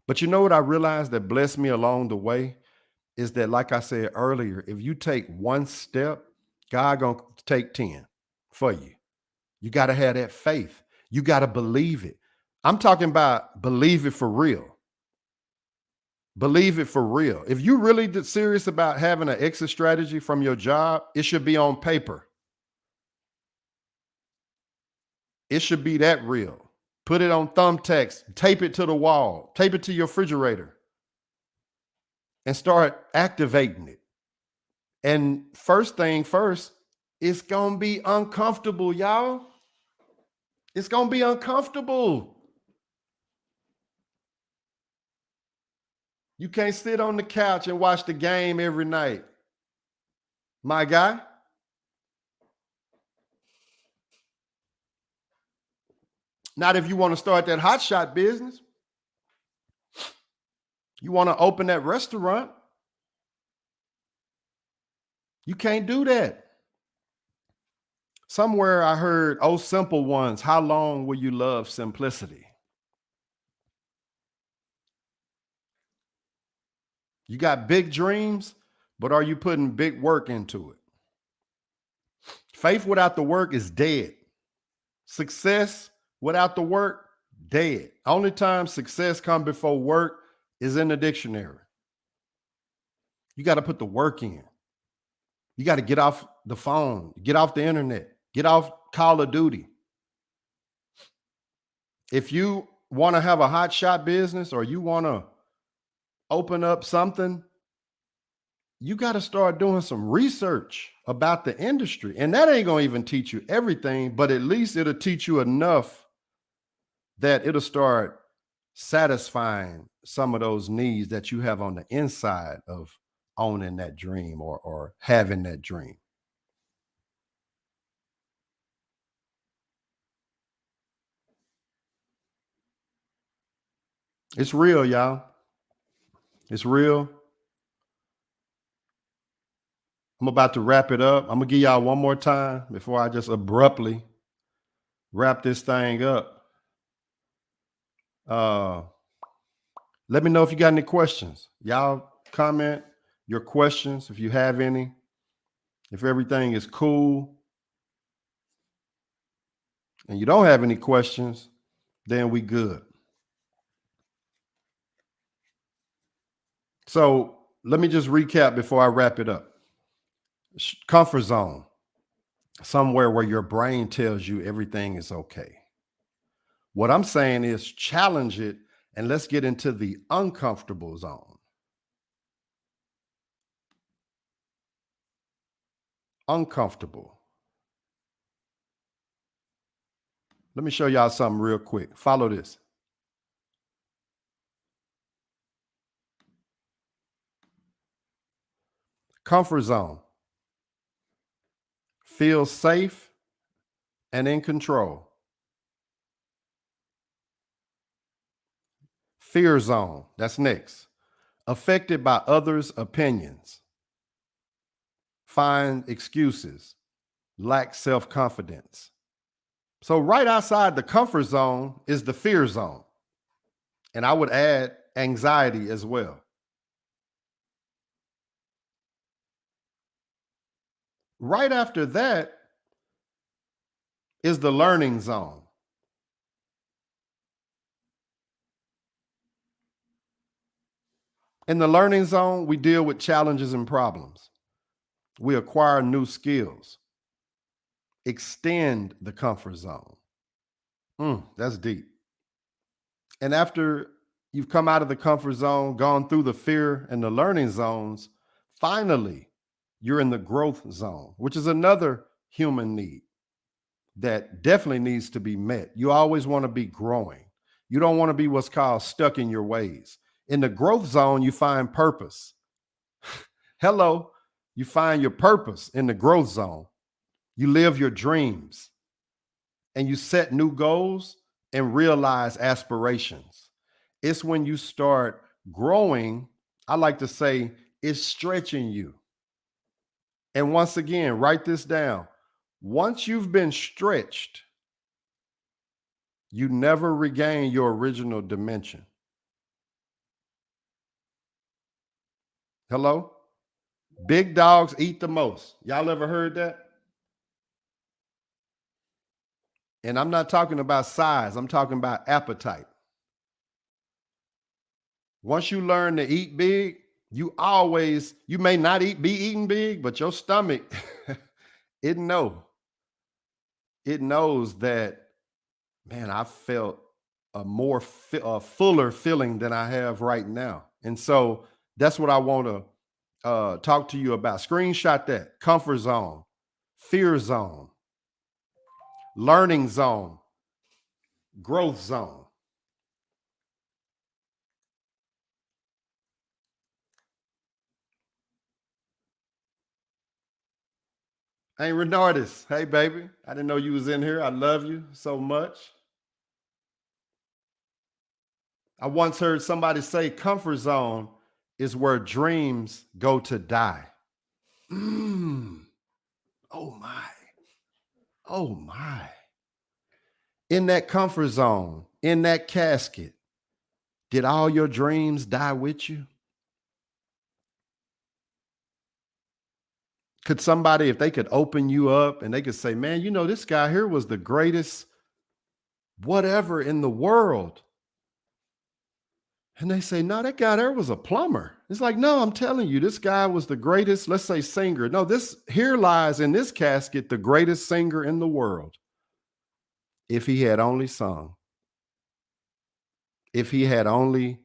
But you know what I realized that blessed me along the way is that, like I said earlier, if you take one step, God gonna take 10 for you. You got to have that faith. You got to believe it. I'm talking about believe it for real. Believe it for real. If you really serious about having an exit strategy from your job, it should be on paper. It should be that real. Put it on thumbtacks, tape it to the wall, tape it to your refrigerator, and start activating it. And first thing first, it's going to be uncomfortable, y'all. It's going to be uncomfortable. You can't sit on the couch and watch the game every night. My guy. Not if you want to start that hot shot business. You want to open that restaurant. You can't do that. Somewhere I heard, oh, simple ones, how long will you love simplicity? You got big dreams, but are you putting big work into it? Faith without the work is dead. Success without the work, dead. Only time success comes before work is in the dictionary. You got to put the work in. You got to get off the phone, get off the internet, get off Call of Duty. If you want to have a hot shot business or you want to open up something, you got to start doing some research about the industry. And that ain't going to even teach you everything, but at least it'll teach you enough that it'll start satisfying some of those needs that you have on the inside of owning that dream or having that dream. It's real, y'all. It's real. I'm about to wrap it up. I'm going to give y'all one more time before I just abruptly wrap this thing up. Let me know if you got any questions. Y'all comment your questions if you have any. If everything is cool and you don't have any questions, then we good. So let me just recap before I wrap it up. Comfort zone, somewhere where your brain tells you everything is okay. What I'm saying is challenge it and let's get into the uncomfortable zone. Uncomfortable. Let me show y'all something real quick. Follow this. Comfort zone. Feel safe and in control. Fear zone. That's next. Affected by others' opinions. Find excuses. Lack self-confidence. So right outside the comfort zone is the fear zone. And I would add anxiety as well. Right after that is the learning zone. In the learning zone, we deal with challenges and problems. We acquire new skills. Extend the comfort zone. That's deep. And after you've come out of the comfort zone, gone through the fear and the learning zones, finally, you're in the growth zone, which is another human need that definitely needs to be met. You always want to be growing. You don't want to be what's called stuck in your ways. In the growth zone, you find purpose. Hello, you find your purpose in the growth zone. You live your dreams and you set new goals and realize aspirations. It's when you start growing, I like to say, it's stretching you. And once again, write this down. Once you've been stretched, you never regain your original dimension. Hello? Big dogs eat the most. Y'all ever heard that? And I'm not talking about size, I'm talking about appetite. Once you learn to eat big, you may not be eating big, but your stomach, it knows that, man, I felt a more fuller feeling than I have right now. And so that's what I want to talk to you about. Screenshot that. Comfort zone, fear zone, learning zone, growth zone. Hey, Renardis. Hey, baby. I didn't know you was in here. I love you so much. I once heard somebody say comfort zone is where dreams go to die. Oh my. Oh my. In that comfort zone, in that casket, did all your dreams die with you? Could somebody, if they could open you up and they could say, man, you know, this guy here was the greatest whatever in the world. And they say, no, that guy there was a plumber. It's like, no, I'm telling you, this guy was the greatest, let's say, singer. No, here lies in this casket the greatest singer in the world. If he had only sung, if he had only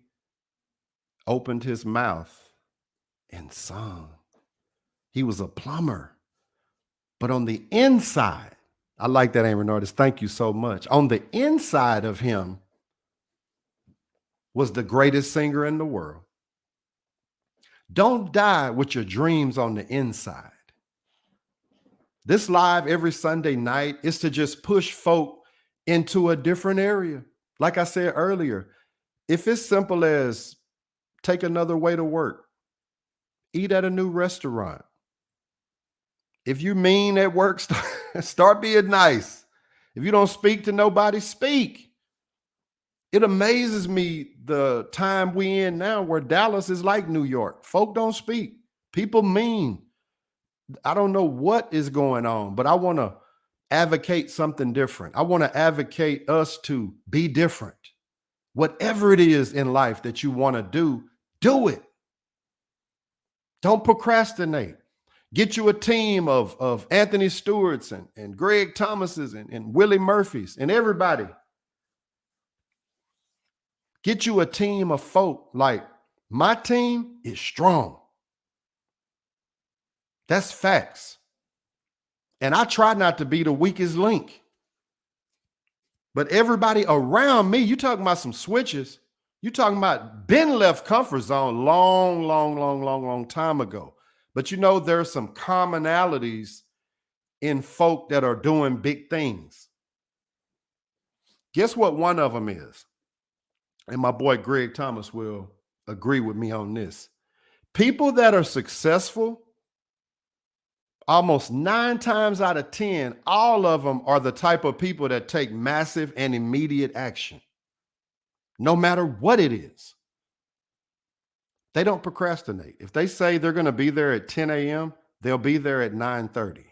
opened his mouth and sung. He was a plumber. But on the inside, I like that, Aaron Renardis. Thank you so much. On the inside of him was the greatest singer in the world. Don't die with your dreams on the inside. This live every Sunday night is to just push folk into a different area. Like I said earlier, if it's simple as take another way to work, eat at a new restaurant. If you mean at work, start being nice. If you don't speak to nobody, speak. It amazes me the time we in now where Dallas is like New York. Folk don't speak. People mean. I don't know what is going on, but I want to advocate something different. I want to advocate us to be different. Whatever it is in life that you want to do it. Don't procrastinate. Get you a team of Anthony Stewarts and Greg Thomases and Willie Murphys and everybody. Get you a team of folk like my team is strong. That's facts. And I try not to be the weakest link. But everybody around me, you talking about some switches. You talking about been left comfort zone long time ago. But you know, there's some commonalities in folk that are doing big things. Guess what one of them is? And my boy Greg Thomas will agree with me on this. People that are successful, almost 9 times out of 10, all of them are the type of people that take massive and immediate action, no matter what it is. They don't procrastinate. If they say they're going to be there at 10 a.m., they'll be there at 9:30.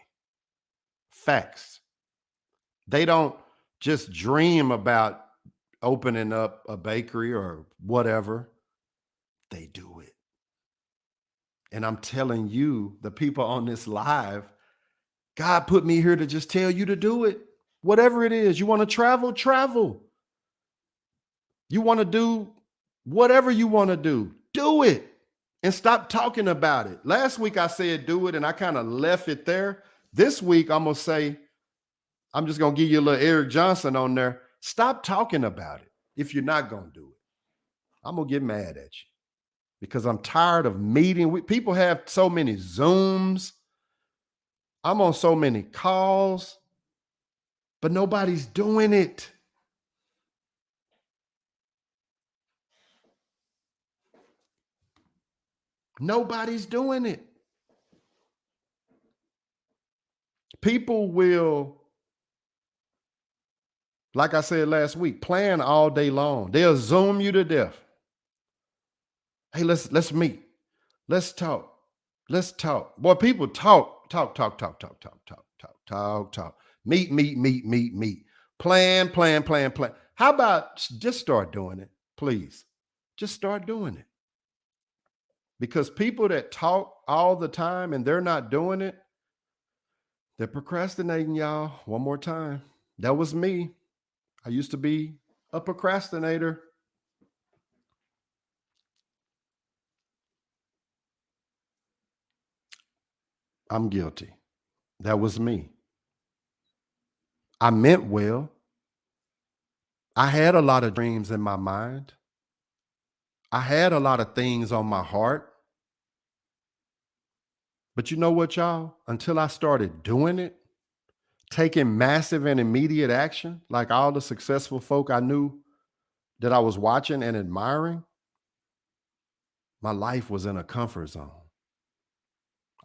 Facts. They don't just dream about opening up a bakery or whatever. They do it. And I'm telling you, the people on this live, God put me here to just tell you to do it. Whatever it is, you want to travel, travel. You want to do whatever you want to do it. And stop talking about it. Last week I said do it and I kind of left it there. This week I'm going to say, I'm just going to give you a little Eric Johnson on there. Stop talking about it if you're not going to do it. I'm going to get mad at you because I'm tired of meeting. People have so many Zooms. I'm on so many calls, but nobody's doing it. Nobody's doing it. People will, like I said last week, plan all day long. They'll Zoom you to death. Hey, let's meet. Let's talk. Let's talk. Boy, people talk. Meet. Plan. How about just start doing it, please? Just start doing it. Because people that talk all the time and they're not doing it, they're procrastinating, y'all. One more time. That was me. I used to be a procrastinator. I'm guilty. That was me. I meant well. I had a lot of dreams in my mind. I had a lot of things on my heart. But you know what, y'all? Until I started doing it, taking massive and immediate action, like all the successful folk I knew that I was watching and admiring, my life was in a comfort zone.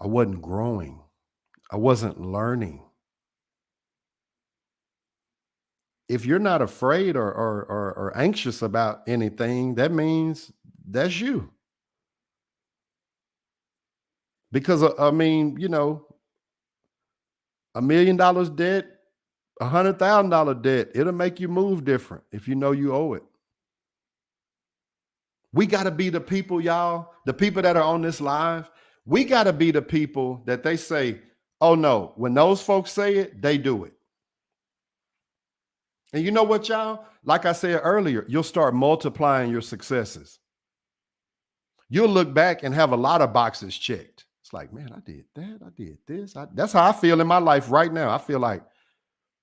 I wasn't growing. I wasn't learning. If you're not afraid or anxious about anything, that means that's you. Because I mean, you know, $1 million debt, $100,000 debt, it'll make you move different if you know you owe it. We got to be the people, y'all, the people that are on this live. We got to be the people that they say, oh no, when those folks say it, they do it. And you know what, y'all? Like I said earlier, you'll start multiplying your successes. You'll look back and have a lot of boxes checked. It's like, man, I did that. I did this. That's how I feel in my life right now. I feel like,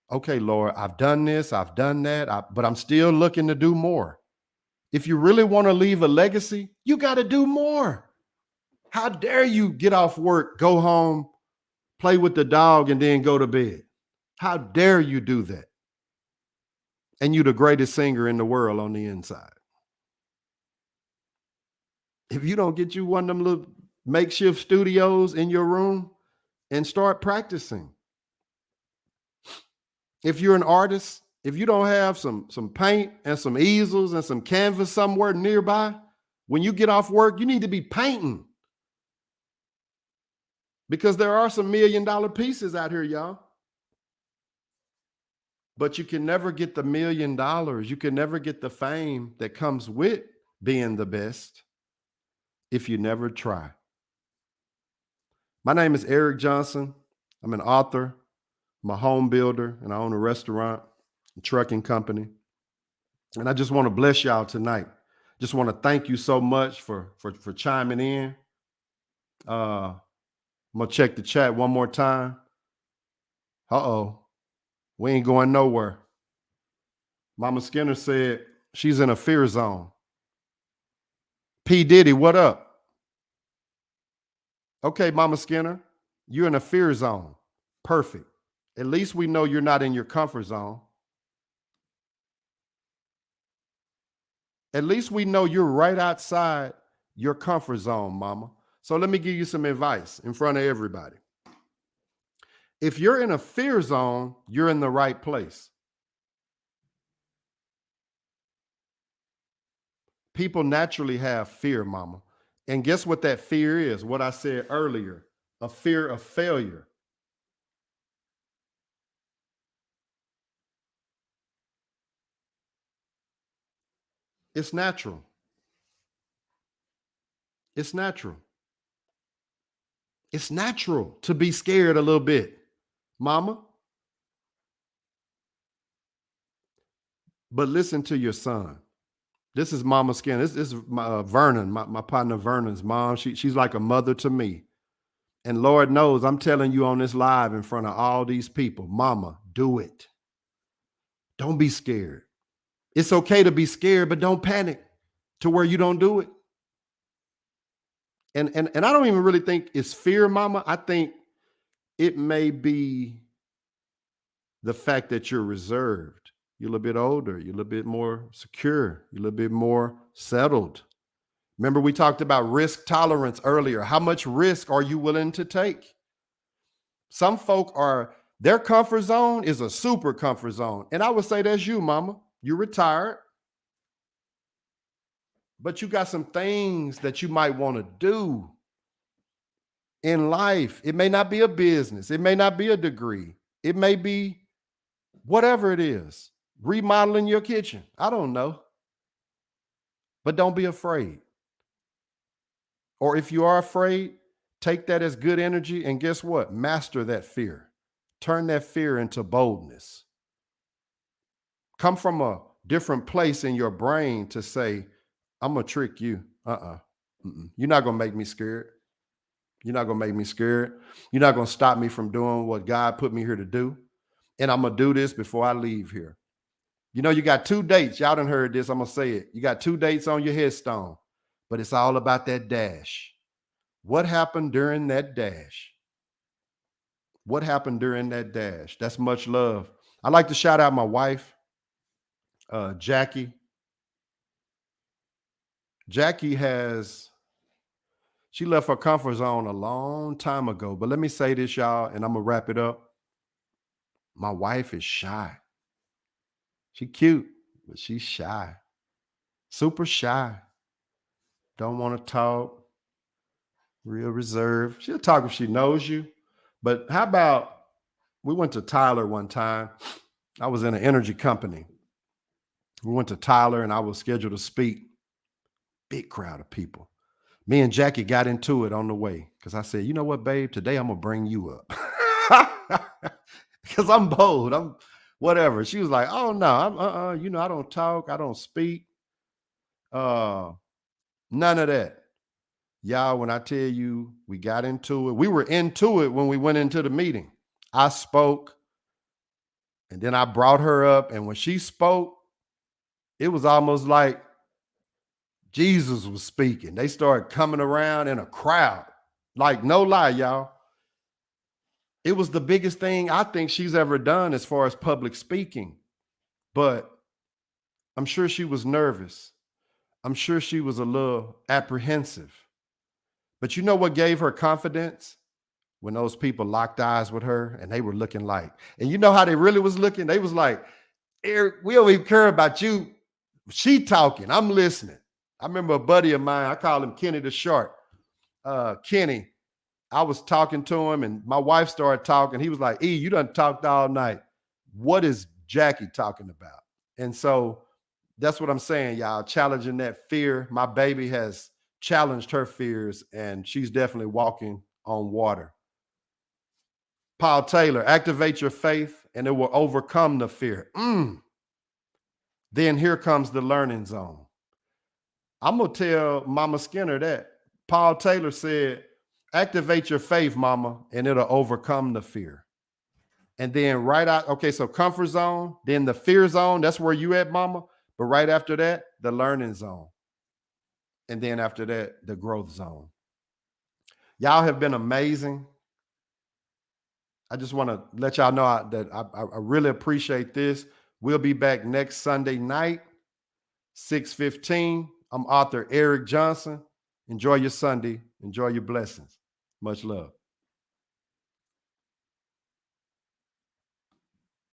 okay, Lord, I've done this. I've done that. But I'm still looking to do more. If you really want to leave a legacy, you got to do more. How dare you get off work, go home, play with the dog, and then go to bed? How dare you do that? And you're the greatest singer in the world on the inside. If you don't get you one of them little makeshift studios in your room and start practicing. If you're an artist, if you don't have some paint and some easels and some canvas somewhere nearby, when you get off work, you need to be painting. Because there are some $1 million pieces out here, y'all. But you can never get the $1 million. You can never get the fame that comes with being the best if you never try. My name is Eric Johnson. I'm an author, I'm a home builder, and I own a restaurant and trucking company. And I just want to bless y'all tonight. Just want to thank you so much for chiming in. I'm going to check the chat one more time. Uh-oh. We ain't going nowhere. Mama Skinner said she's in a fear zone. P. Diddy, what up? Okay, Mama Skinner, you're in a fear zone. Perfect. At least we know you're not in your comfort zone. At least we know you're right outside your comfort zone, Mama. So let me give you some advice in front of everybody. If you're in a fear zone, you're in the right place. People naturally have fear, Mama. And guess what that fear is? What I said earlier, a fear of failure. It's natural. It's natural. It's natural to be scared a little bit, Mama. But listen to your son. This is Mama Skin. This is my, Vernon, my partner Vernon's mom. She's like a mother to me. And Lord knows I'm telling you on this live in front of all these people, Mama, do it. Don't be scared. It's okay to be scared, but don't panic to where you don't do it. And I don't even really think it's fear, Mama. I think it may be the fact that you're reserved. You're a little bit older. You're a little bit more secure. You're a little bit more settled. Remember, we talked about risk tolerance earlier. How much risk are you willing to take? Some folk their comfort zone is a super comfort zone. And I would say that's you, Mama. You're retired, but you got some things that you might want to do in life. It may not be a business. It may not be a degree. It may be whatever it is, remodeling your kitchen. I don't know. But don't be afraid. Or if you are afraid, take that as good energy and guess what? Master that fear. Turn that fear into boldness. Come from a different place in your brain to say, I'm going to trick you. You're not going to make me scared. You're not going to make me scared. You're not going to stop me from doing what God put me here to do. And I'm going to do this before I leave here. You know, you got 2 dates. Y'all done heard this. I'm going to say it. You got 2 dates on your headstone, but it's all about that dash. What happened during that dash? What happened during that dash? That's much love. I'd like to shout out my wife, Jackie. Jackie she left her comfort zone a long time ago. But let me say this, y'all, and I'm going to wrap it up. My wife is shy. She cute, but she's shy. Super shy. Don't want to talk. Real reserved. She'll talk if she knows you. But how about we went to Tyler one time. I was in an energy company. We went to Tyler and I was scheduled to speak. Big crowd of people. Me and Jackie got into it on the way because I said, you know what, babe, today I'm going to bring you up. Because I'm bold. I'm whatever. She was like, oh, no, I don't talk. I don't speak. None of that. Y'all, when I tell you we got into it, we were into it when we went into the meeting. I spoke and then I brought her up. And when she spoke, it was almost like Jesus was speaking. They started coming around in a crowd. Like, no lie, y'all. It was the biggest thing I think she's ever done as far as public speaking. But I'm sure she was nervous. I'm sure she was a little apprehensive. But you know what gave her confidence? When those people locked eyes with her and they were looking like, and you know how they really was looking? They was like, Eric, we don't even care about you. She talking, I'm listening. I remember a buddy of mine, I call him Kenny the Shark. Kenny, I was talking to him and my wife started talking. He was like, E, you done talked all night. What is Jackie talking about? And so that's what I'm saying, y'all, challenging that fear. My baby has challenged her fears and she's definitely walking on water. Paul Taylor, activate your faith and it will overcome the fear. Then here comes the learning zone. I'm going to tell Mama Skinner that. Paul Taylor said, activate your faith, Mama, and it'll overcome the fear. And then right out, okay, so comfort zone, then the fear zone, that's where you at, mama. But right after that, the learning zone. And then after that, the growth zone. Y'all have been amazing. I just want to let y'all know that I really appreciate this. We'll be back next Sunday night, 6:15. I'm author Eric Johnson. Enjoy your Sunday. Enjoy your blessings. Much love.